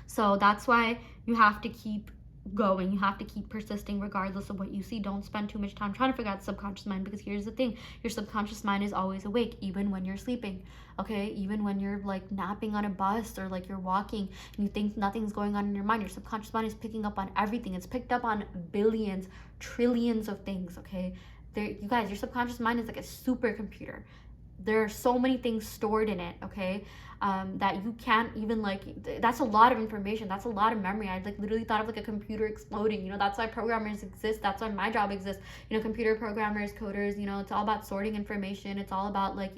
so that's why you have to keep going. You have to keep persisting regardless of what you see. Don't spend too much time trying to figure out the subconscious mind, because here's the thing, your subconscious mind is always awake, even when you're sleeping. Okay, even when you're napping on a bus, or you're walking and you think nothing's going on in your mind, your subconscious mind is picking up on everything. It's picked up on billions, trillions of things. Okay, you guys, your subconscious mind is like a supercomputer. There are so many things stored in it. Okay, that you can't even like, that's a lot of information, that's a lot of memory. I like literally thought of like a computer exploding. That's why programmers exist, that's why my job exists. Computer programmers, coders, it's all about sorting information. It's all about like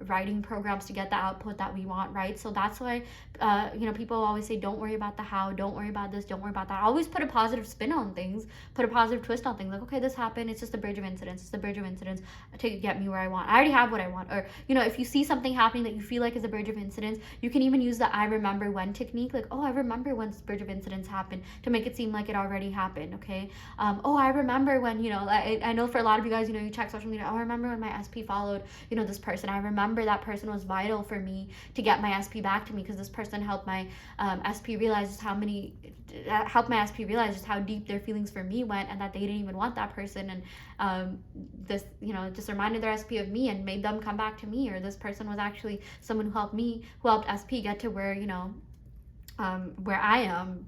writing programs to get the output that we want, right? So that's why people always say, don't worry about the how, don't worry about this, don't worry about that. I always put a positive spin on things, put a positive twist on things. Like, okay, this happened, it's just a bridge of incidents, it's a bridge of incidents to get me where I want. I already have what I want. Or if you see something happening that you feel like is a bridge of incidents, you can even use the I remember when technique. Like, oh, I remember when this bridge of incidents happened, to make it seem like it already happened. Okay. Oh, I remember when, I know for a lot of you guys, you check social media. Oh, I remember when my SP followed, this person. I remember that person was vital for me to get my SP back to me, because this person helped my SP realize just how deep their feelings for me went, and that they didn't even want that person. And this, just reminded their SP of me and made them come back to me. Or this person was actually someone who helped SP get to where, where I am.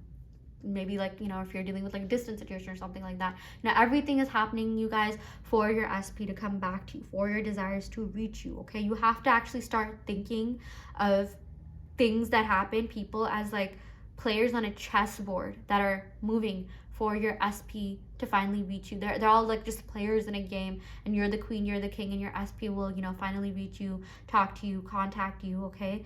Maybe like, if you're dealing with like a distance situation or something like that. Everything is happening, you guys, for your SP to come back to you, for your desires to reach you. Okay, you have to actually start thinking of things that happen, people, as like players on a chessboard that are moving for your SP to finally reach you. They're all like just players in a game, and you're the queen, you're the king, and your SP will, finally reach you, talk to you, contact you. Okay,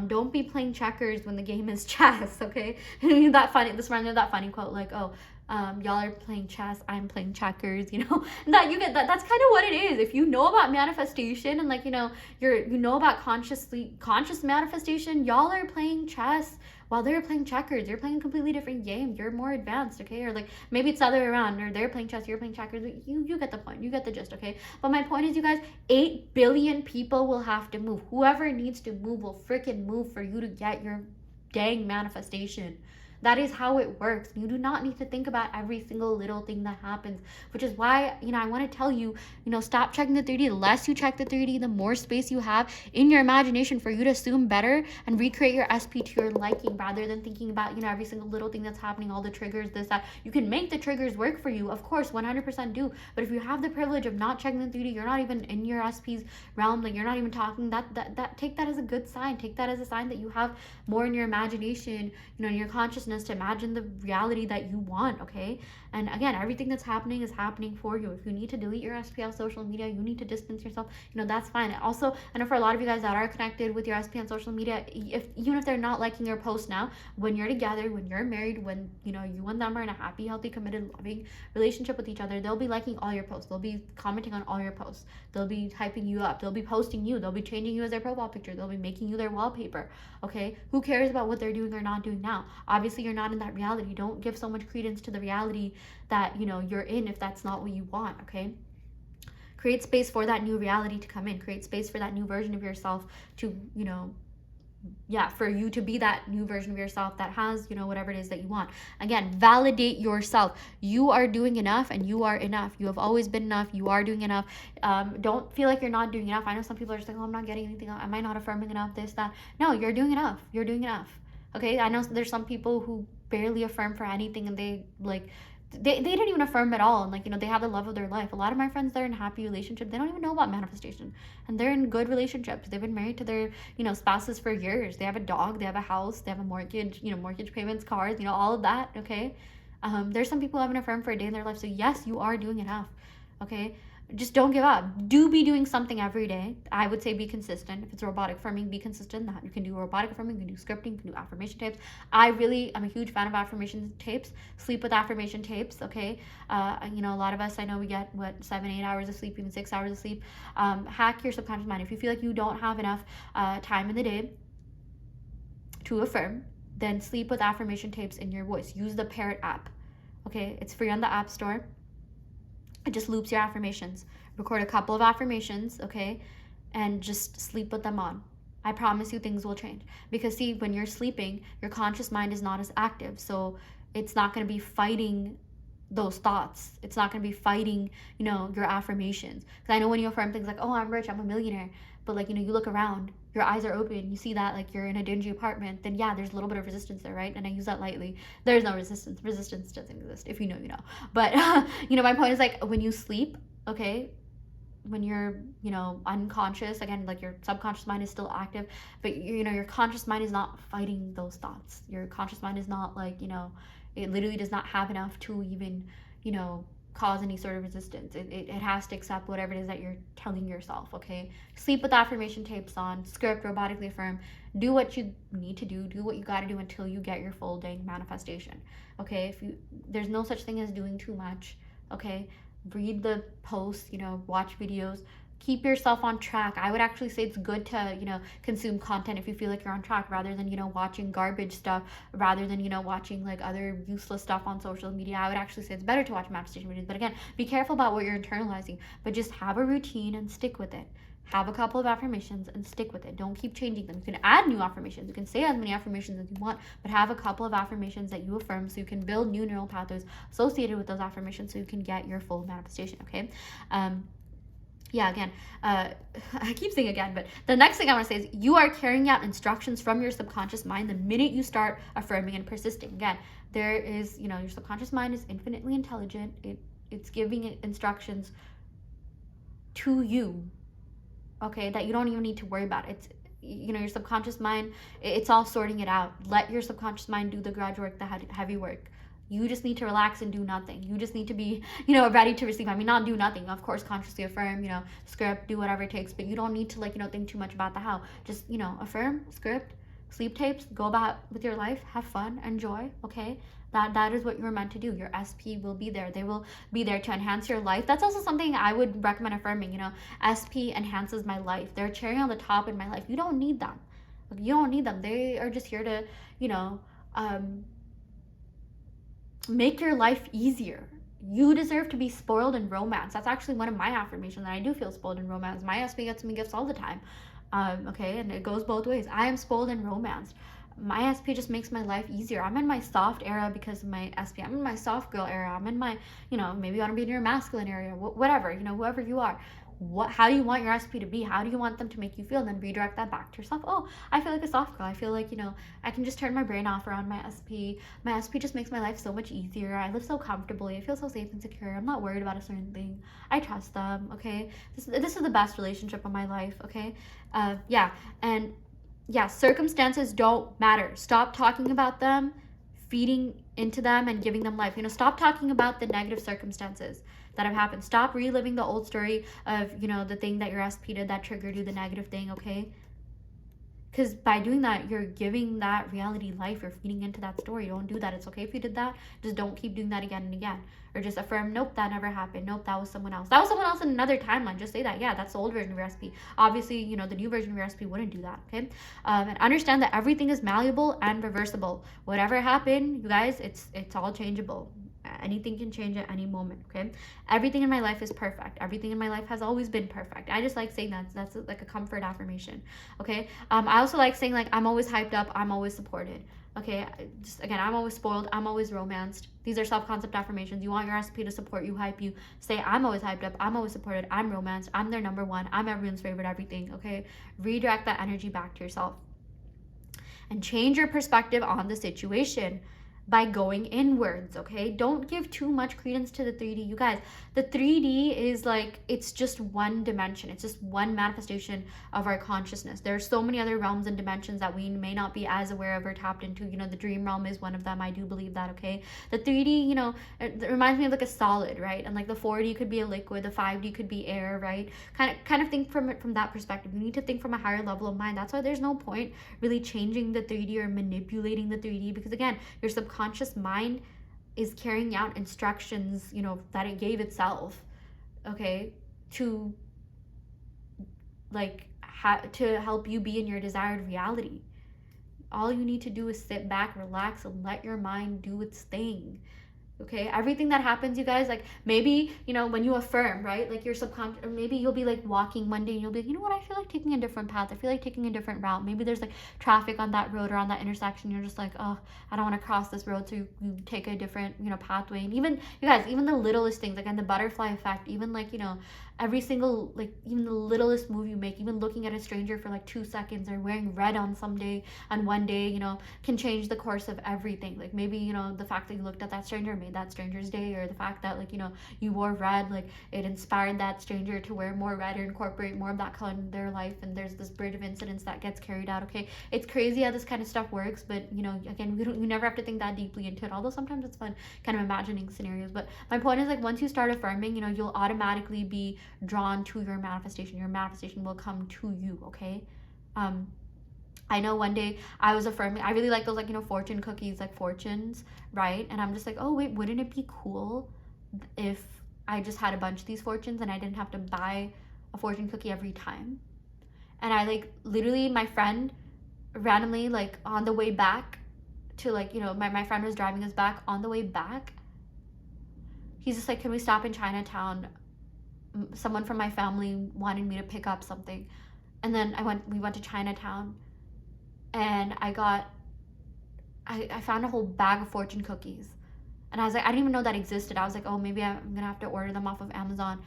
don't be playing checkers when the game is chess. Okay, this reminds me of that funny quote, like, oh, y'all are playing chess, I'm playing checkers. That you get that's kind of what it is. If you know about manifestation, and like, you know about conscious manifestation, y'all are playing chess while they're playing checkers. You're playing a completely different game. You're more advanced. Okay, or like maybe it's the other way around, or they're playing chess, you're playing checkers. You get the point, you get the gist. Okay, but my point is, you guys, 8 billion people will have to move. Whoever needs to move will freaking move for you to get your dang manifestation. That is how it works. You do not need to think about every single little thing that happens, which is why, I want to tell you, stop checking the 3D. The less you check the 3D, the more space you have in your imagination for you to assume better and recreate your SP to your liking, rather than thinking about, every single little thing that's happening, all the triggers, this, that. You can make the triggers work for you, of course, 100% do. But if you have the privilege of not checking the 3D, you're not even in your SP's realm, like you're not even talking, that take that as a good sign. Take that as a sign that you have more in your imagination, in your consciousness, to imagine the reality that you want. Okay, and again, everything that's happening is happening for you. If you need to delete your SP on social media, you need to distance yourself, that's fine. Also, I know for a lot of you guys that are connected with your SP on social media, even if they're not liking your posts now, when you're together, when you're married, when you and them are in a happy, healthy, committed, loving relationship with each other, they'll be liking all your posts, they'll be commenting on all your posts, they'll be hyping you up, they'll be posting you, they'll be changing you as their profile picture, they'll be making you their wallpaper. Okay, who cares about what they're doing or not doing now? Obviously, you're not in that reality. Don't give so much credence to the reality that you're in if that's not what you want. Okay, create space for that new reality to come in. Create space for that new version of yourself to for you to be that new version of yourself that has whatever it is that you want. Again, validate yourself. You are doing enough, and you are enough. You have always been enough. You are doing enough. Don't feel like you're not doing enough. I know some people are just like, oh, I'm not getting anything, am I not affirming enough, this, that. No, you're doing enough. You're doing enough. Okay, I know there's some people who barely affirm for anything, and they like they didn't even affirm at all, and like they have the love of their life. A lot of my friends, they're in happy relationships, they don't even know about manifestation, and they're in good relationships. They've been married to their spouses for years. They have a dog, they have a house, they have a mortgage, mortgage payments, cars, all of that. Okay, there's some people who haven't affirmed for a day in their life. So yes, you are doing enough. Okay, just don't give up. Do be doing something every day. I would say be consistent. If it's robotic affirming, be consistent. That you can do robotic affirming, you can do scripting, you can do affirmation tapes. I'm a huge fan of affirmation tapes. Sleep with affirmation tapes. Okay, a lot of us, I know we get 7-8 hours of sleep, even 6 hours of sleep. Hack your subconscious mind. If you feel like you don't have enough time in the day to affirm, then sleep with affirmation tapes in your voice. Use the Parrot app. Okay, it's free on the App Store. It just loops your affirmations. Record a couple of affirmations, okay? And just sleep with them on. I promise you things will change. Because see, when you're sleeping, your conscious mind is not as active. So it's not going to be fighting those thoughts. It's not going to be fighting, your affirmations. Because I know when you affirm things like, oh, I'm rich, I'm a millionaire. But like, you look around, your eyes are open, you see that like you're in a dingy apartment, then yeah, there's a little bit of resistance there, right? And I use that lightly. There's no resistance. Resistance doesn't exist. If you know, you know. But, my point is like when you sleep, okay, when you're, you know, unconscious, again, like your subconscious mind is still active, but you know, your conscious mind is not fighting those thoughts. Your conscious mind is not like, you know, it literally does not have enough to even, you know, cause any sort of resistance. It has to accept whatever it is that you're telling yourself. Okay, sleep with affirmation tapes on, script, robotically affirm, do what you need to do what you got to do until you get your full dang manifestation. Okay, if you, there's no such thing as doing too much. Okay, read the posts, you know, watch videos, keep yourself on track. I would actually say it's good to, you know, consume content if you feel like you're on track, rather than, you know, watching garbage stuff, rather than, you know, watching like other useless stuff on social media. I would actually say it's better to watch manifestation videos, but again, be careful about what you're internalizing, but just have a routine and stick with it. Have a couple of affirmations and stick with it. Don't keep changing them. You can add new affirmations. You can say as many affirmations as you want, but have a couple of affirmations that you affirm so you can build new neural pathways associated with those affirmations so you can get your full manifestation. Okay. Yeah, again, I keep saying again, but the next thing I want to say is you are carrying out instructions from your subconscious mind the minute you start affirming and persisting. Again, there is, you know, your subconscious mind is infinitely intelligent. It's giving instructions to you, okay, that you don't even need to worry about. It's, you know, your subconscious mind, it's all sorting it out. Let your subconscious mind do the garage work, the heavy work. You just need to relax and do nothing. You just need to be, you know, ready to receive. I mean, not do nothing. Of course, consciously affirm, you know, script, do whatever it takes, but you don't need to, like, you know, think too much about the how. Just, you know, affirm, script, sleep tapes, go about with your life, have fun, enjoy, okay? That is what you're meant to do. Your SP will be there. They will be there to enhance your life. That's also something I would recommend affirming, you know, SP enhances my life. They're cherry on the top in my life. You don't need them. You don't need them. They are just here to, you know, make your life easier. You deserve to be spoiled in romance. That's actually one of my affirmations, that I do feel spoiled in romance. My SP gets me gifts all the time. Okay, and it goes both ways. I am spoiled in romance. My SP just makes my life easier. I'm in my soft era because of my SP. I'm in my soft girl era. I'm in my, you know, maybe you want to be in your masculine area, whatever, you know, whoever you are. How do you want your SP to be? How do you want them to make you feel? And then redirect that back to yourself. Oh, I feel like a soft girl. I feel like, you know, I can just turn my brain off around my SP. My SP just makes my life so much easier. I live so comfortably. I feel so safe and secure. I'm not worried about a certain thing. I trust them. Okay, this is the best relationship of my life. Okay, yeah, and yeah, circumstances don't matter. Stop talking about them, feeding into them, and giving them life. You know, stop talking about the negative circumstances that have happened. Stop reliving the old story of, you know, the thing that your SP did that triggered you, the negative thing, okay? Because by doing that, you're giving that reality life. You're feeding into that story. Don't do that. It's okay if you did that. Just don't keep doing that again and again. Or just affirm, nope, that never happened. Nope, that was someone else. That was someone else in another timeline. Just say that. Yeah, that's the old version of your SP. Obviously, you know, the new version of your SP wouldn't do that, okay? And understand that everything is malleable and reversible. Whatever happened, you guys, it's all changeable. Anything can change at any moment, okay? Everything in my life is perfect. Everything in my life has always been perfect. I just like saying that. That's like a comfort affirmation, okay? I also like saying, like, I'm always hyped up. I'm always supported, okay? Just, again, I'm always spoiled. I'm always romanced. These are self-concept affirmations. You want your SP to support you, hype you. Say, I'm always hyped up. I'm always supported. I'm romanced. I'm their number one. I'm everyone's favorite everything, okay? Redirect that energy back to yourself. And change your perspective on the situation by going inwards, okay? Don't give too much credence to the 3D. You guys, the 3D is like, it's just one dimension. It's just one manifestation of our consciousness. There are so many other realms and dimensions that we may not be as aware of or tapped into. You know, the dream realm is one of them. I do believe that, okay? The 3D, you know, it reminds me of like a solid, right? And like the 4D could be a liquid, the 5D could be air, right? Kind of think from it from that perspective. You need to think from a higher level of mind. That's why there's no point really changing the 3D or manipulating the 3D, because again, your subconscious mind is carrying out instructions, you know, that it gave itself, okay, to like to help you be in your desired reality. All you need to do is sit back, relax, and let your mind do its thing. Okay, everything that happens, you guys, like maybe, you know, when you affirm, right, like your subconscious, or maybe you'll be like walking one day and you'll be like, you know what, I feel like taking a different path. I feel like taking a different route. Maybe there's like traffic on that road or on that intersection. You're just like, oh, I don't want to cross this road. So you take a different, you know, pathway. And even, you guys, even the littlest things, again, the butterfly effect, even like, you know, every single, like, even the littlest move you make, even looking at a stranger for like 2 seconds or wearing red on some day, on one day, you know, can change the course of everything. Like maybe, you know, the fact that you looked at that stranger made made that stranger's day, or the fact that, like, you know, you wore red, like it inspired that stranger to wear more red or incorporate more of that color in their life, and there's this bridge of incidents that gets carried out. Okay, it's crazy how this kind of stuff works, but you know, again, you never have to think that deeply into it, although sometimes it's fun kind of imagining scenarios. But my point is, like, once you start affirming, you know, you'll automatically be drawn to your manifestation will come to you. Okay. I know one day I was affirming, I really like those, like, you know, fortune cookies, like fortunes, right? And I'm just like, oh wait, wouldn't it be cool if I just had a bunch of these fortunes and I didn't have to buy a fortune cookie every time? And I, like, literally, my friend randomly, like, on the way back to, like, you know, my friend was driving us back. On the way back, he's just like, can we stop in Chinatown? Someone from my family wanted me to pick up something. And then we went to Chinatown, and I found a whole bag of fortune cookies. And I was like, I didn't even know that existed. I was like, oh, maybe I'm gonna have to order them off of Amazon.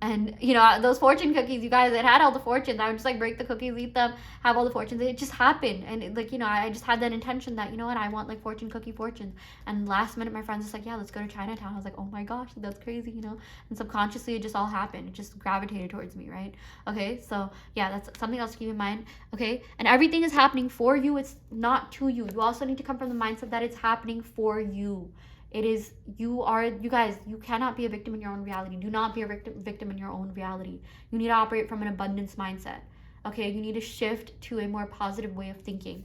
And, you know, those fortune cookies, you guys, it had all the fortunes. I would just, like, break the cookies, eat them, have all the fortunes. It just happened. And it, like, you know, I just had that intention that, you know what, I want, like, fortune cookie fortunes. And last minute, my friend's just like, yeah, let's go to Chinatown. I was like, oh my gosh, that's crazy, you know. And subconsciously, it just all happened. It just gravitated towards me, right? Okay, so yeah, that's something else to keep in mind. Okay, and everything is happening for you. It's not to you. You also need to come from the mindset that it's happening for you. It is, you guys, you cannot be a victim in your own reality. Do not be a victim in your own reality. You need to operate from an abundance mindset. Okay, you need to shift to a more positive way of thinking.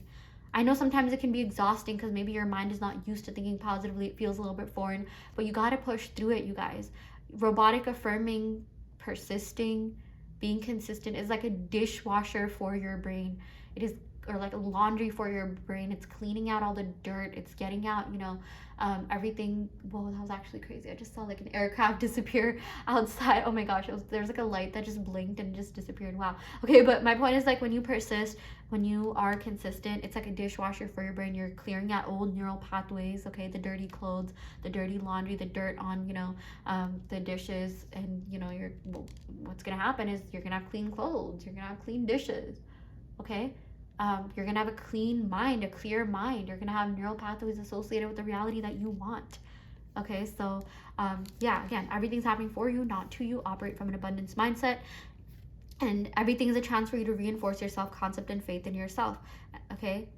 I know sometimes it can be exhausting because maybe your mind is not used to thinking positively. It feels a little bit foreign, but you got to push through it, you guys. Robotic affirming, persisting, being consistent is like a dishwasher for your brain. It is, or like a laundry for your brain. It's cleaning out all the dirt. It's getting out, you know, everything. Whoa, that was actually crazy. I just saw, like, an aircraft disappear outside. Oh my gosh, there's like a light that just blinked and just disappeared. Wow. Okay, but my point is, like, when you persist, when you are consistent, it's like a dishwasher for your brain. You're clearing out old neural pathways. Okay, the dirty clothes, the dirty laundry, the dirt on, you know, the dishes, and, you know, what's gonna happen is you're gonna have clean clothes. You're gonna have clean dishes. Okay. You're gonna have a clean mind, a clear mind. You're gonna have neural pathways associated with the reality that you want. Okay, so yeah, again, everything's happening for you, not to you. Operate from an abundance mindset, and everything is a chance for you to reinforce your self-concept and faith in yourself. Okay,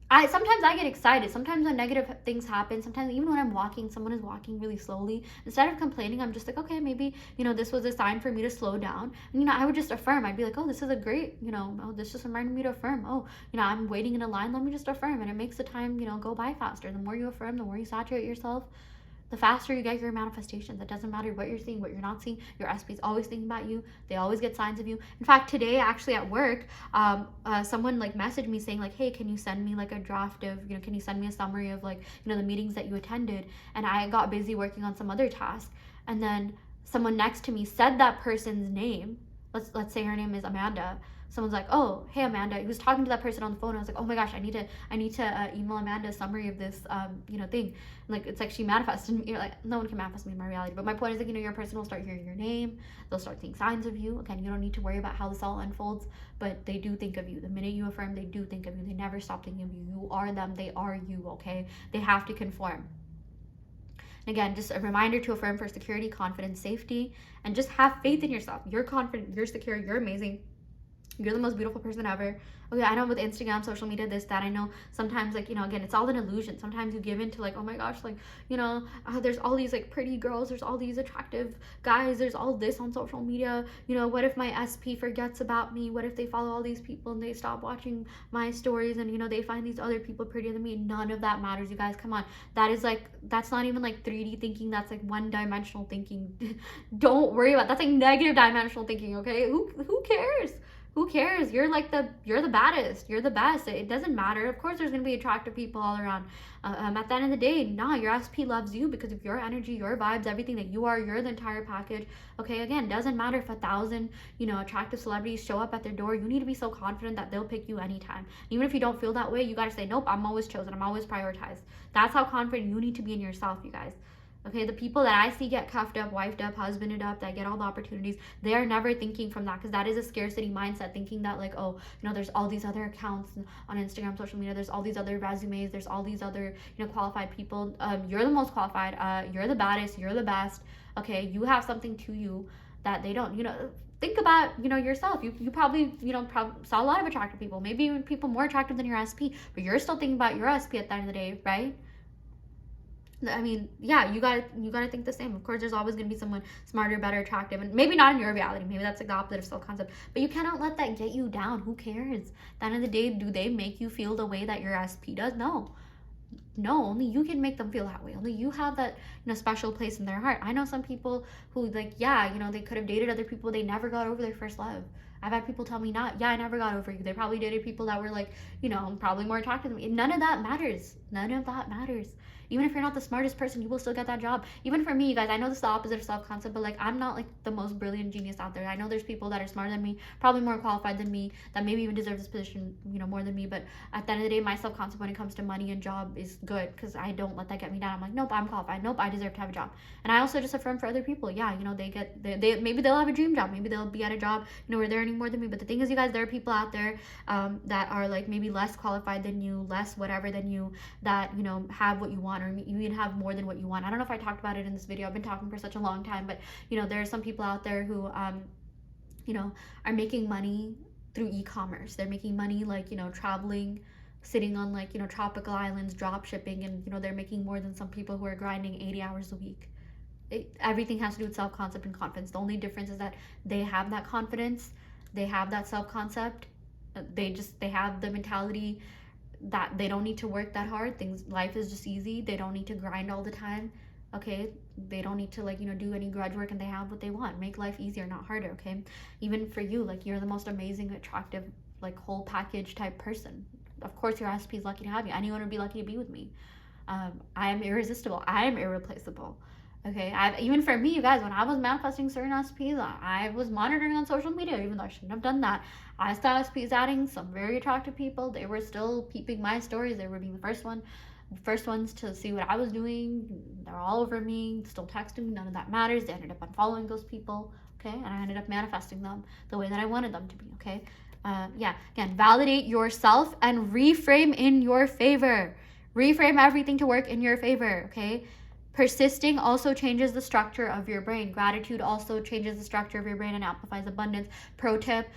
sometimes I get excited. Sometimes when negative things happen, sometimes even when I'm walking, someone is walking really slowly, instead of complaining, I'm just like, okay, maybe, you know, this was a sign for me to slow down. And, you know, I would just affirm. I'd be like, oh, this is a great, you know, oh, this just reminded me to affirm. Oh, you know, I'm waiting in a line, let me just affirm. And it makes the time, you know, go by faster. The more you affirm, the more you saturate yourself, the faster you get your manifestations. It doesn't matter what you're seeing, what you're not seeing. Your SP is always thinking about you. They always get signs of you. In fact, today, actually at work, someone, like, messaged me saying, like, hey, can you send me, like, a draft of, you know, can you send me a summary of, like, you know, the meetings that you attended? And I got busy working on some other task. And then someone next to me said that person's name. Let's say her name is Amanda. Someone's like, oh, hey, Amanda. He was talking to that person on the phone. I was like, oh my gosh, I need to email Amanda a summary of this, you know, thing. And, like, it's like she manifested. You're like, no one can manifest me in my reality. But my point is, like, you know, your person will start hearing your name. They'll start seeing signs of you. Again, you don't need to worry about how this all unfolds, but they do think of you. The minute you affirm, they do think of you. They never stop thinking of you. You are them. They are you, okay? They have to conform. Again, just a reminder to affirm for security, confidence, safety, and just have faith in yourself. You're confident, you're secure, you're amazing. You're the most beautiful person ever. Okay, I know with Instagram, social media, this, that, I know sometimes, like, you know, again, it's all an illusion. Sometimes you give into, like, oh my gosh, like, you know, there's all these, like, pretty girls, there's all these attractive guys, there's all this on social media. You know, what if my SP forgets about me? What if they follow all these people and they stop watching my stories and, you know, they find these other people prettier than me? None of that matters, you guys. Come on. That is, like, that's not even, like, 3D thinking. That's, like, one-dimensional thinking. Don't worry about that's, like, negative dimensional thinking, okay? Who cares? Who cares? You're the baddest. You're the best. It doesn't matter. Of course, there's going to be attractive people all around. At the end of the day, your SP loves you because of your energy, your vibes, everything that you are. You're the entire package. Okay, again, doesn't matter if 1,000, you know, attractive celebrities show up at their door. You need to be so confident that they'll pick you anytime. Even if you don't feel that way, you got to say, nope, I'm always chosen. I'm always prioritized. That's how confident you need to be in yourself, you guys. Okay, the people that I see get cuffed up, wifed up, husbanded up, that get all the opportunities, they are never thinking from that, because that is a scarcity mindset, thinking that like, oh, there's all these other accounts on Instagram, social media, there's all these other resumes, there's all these other, qualified people. You're the most qualified, you're the baddest, you're the best. Okay, you have something to you that they don't. Think about yourself. You probably saw a lot of attractive people, maybe even people more attractive than your SP, but you're still thinking about your SP at the end of the day, right? I mean, yeah, you gotta think the same. Of course, there's always gonna be someone smarter, better, attractive, and maybe not in your reality. Maybe that's like the opposite of self-concept. But you cannot let that get you down. Who cares? At the end of the day, do they make you feel the way that your SP does? No. Only you can make them feel that way. Only you have that special place in their heart. I know some people who like, yeah, they could have dated other people, they never got over their first love. I've had people tell me, I never got over you. They probably dated people that were like, probably more attractive than me. None of that matters. None of that matters. Even if you're not the smartest person, you will still get that job. Even for me, you guys, I know this is the opposite of self-concept, but like, I'm not like the most brilliant genius out there. I know there's people that are smarter than me, probably more qualified than me, that maybe even deserve this position, more than me. But at the end of the day, my self-concept when it comes to money and job is good, because I don't let that get me down. I'm like, nope, I'm qualified. Nope, I deserve to have a job. And I also just affirm for other people. Yeah, they maybe they'll have a dream job. Maybe they'll be at a job, where they're earning more than me. But the thing is, you guys, there are people out there that are like maybe less qualified than you, less whatever than you, that have what you want, or you even have more than what you want. I don't know if I talked about it in this video. I've been talking for such a long time, but there are some people out there who are making money through e-commerce. They're making money like traveling, sitting on like tropical islands, drop shipping, and they're making more than some people who are grinding 80 hours a week. Everything has to do with self-concept and confidence. The only difference is that they have that confidence, they have that self-concept, they have the mentality that they don't need to work that hard. Life is just easy. They don't need to grind all the time. Okay, they don't need to like do any grudge work, and they have what they want. Make life easier, not harder. Okay, even for you, like, you're the most amazing, attractive, like whole package type person. Of course your SP is lucky to have you. Anyone would be lucky to be with me. I am irresistible. I am irreplaceable. Okay, even for me, you guys, when I was manifesting certain SPs, I was monitoring on social media, even though I shouldn't have done that. I saw SPs adding some very attractive people. They were still peeping my stories. They were being the first ones to see what I was doing. They're all over me, still texting me. None of that matters. They ended up unfollowing those people. Okay, and I ended up manifesting them the way that I wanted them to be. Okay, again, validate yourself and reframe in your favor. Reframe everything to work in your favor. Okay. Persisting also changes the structure of your brain. Gratitude also changes the structure of your brain and amplifies abundance. Pro tip,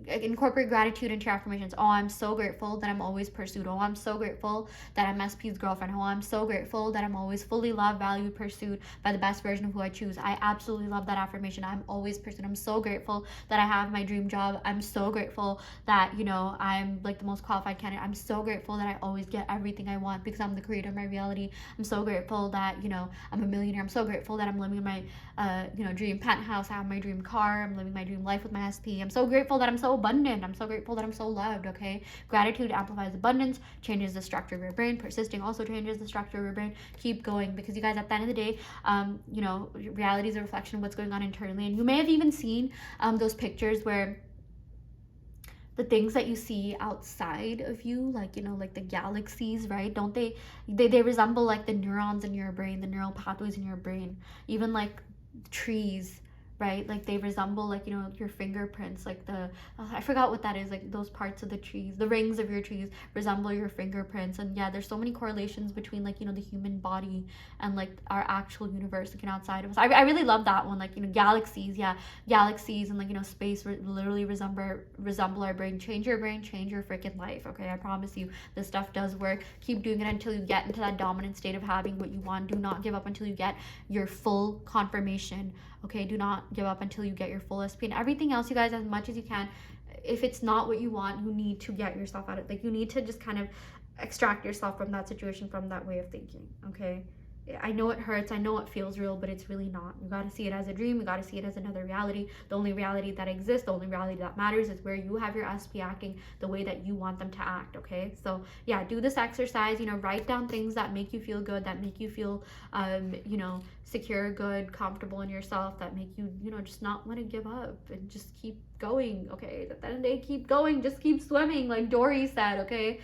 incorporate gratitude into your affirmations. Oh, I'm so grateful that I'm always pursued. Oh, I'm so grateful that I'm SP's girlfriend. Oh, I'm so grateful that I'm always fully loved, valued, pursued by the best version of who I choose. I absolutely love that affirmation. I'm always pursued. I'm so grateful that I have my dream job. I'm so grateful that, I'm like the most qualified candidate. I'm so grateful that I always get everything I want because I'm the creator of my reality. I'm so grateful that, I'm a millionaire. I'm so grateful that I'm living in my, dream penthouse. I have my dream car. I'm living my dream life with my SP. I'm so grateful that I'm so abundant. I'm so grateful that I'm so loved. Okay, gratitude amplifies abundance, changes the structure of your brain. Persisting also changes the structure of your brain. Keep going, because you guys, at the end of the day, reality is a reflection of what's going on internally. And you may have even seen those pictures where the things that you see outside of you, like like the galaxies, right? Don't they resemble like the neurons in your brain, the neural pathways in your brain. Even like trees, right? Like they resemble like your fingerprints, like I forgot what that is, like those parts of the trees, the rings of your trees resemble your fingerprints. And yeah, there's so many correlations between like the human body and like our actual universe, like outside of us. I really love that one, like galaxies. Yeah, galaxies and like space literally resemble our brain. Change your brain, change your freaking life. Okay, I promise you, this stuff does work. Keep doing it until you get into that dominant state of having what you want. Do not give up until you get your full confirmation. Okay, do not give up until you get your full SP. And everything else, you guys, as much as you can, if it's not what you want, you need to get yourself out of it. Like, you need to just kind of extract yourself from that situation, from that way of thinking. Okay, I know it hurts, I know it feels real, but it's really not. You got to see it as a dream. You got to see it as another reality. The only reality that exists, the only reality that matters, is where you have your SP acting the way that you want them to act. Okay, so yeah, do this exercise. Write down things that make you feel good, that make you feel secure, good, comfortable in yourself, that make you just not want to give up, and just keep going. Okay, at the end of the day, keep going, just keep swimming, like Dory said. Okay,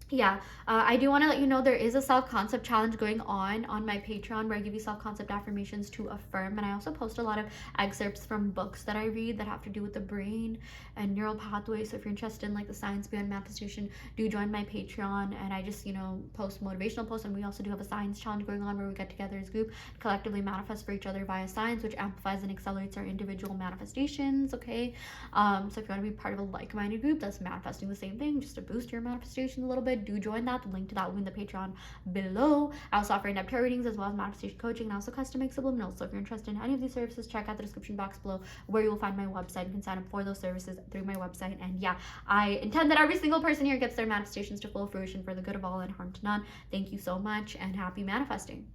yeah, I do want to let you know there is a self-concept challenge going on my Patreon, where I give you self-concept affirmations to affirm, and I also post a lot of excerpts from books that I read that have to do with the brain and neural pathways. So if you're interested in like the science behind manifestation, do join my Patreon. And I just, post motivational posts, and we also do have a science challenge going on where we get together as a group, collectively manifest for each other via science, which amplifies and accelerates our individual manifestations. Okay, so if you want to be part of a like-minded group that's manifesting the same thing, just to boost your manifestation a little bit, do join that. The link to that will be in the Patreon below. I also offer in-depth tarot readings as well as manifestation coaching, and I also custom make Subliminal. So if you're interested in any of these services, check out the description box below where you will find my website. You can sign up for those services through my website. And yeah, I intend that every single person here gets their manifestations to full fruition for the good of all and harm to none. Thank you so much, and happy manifesting.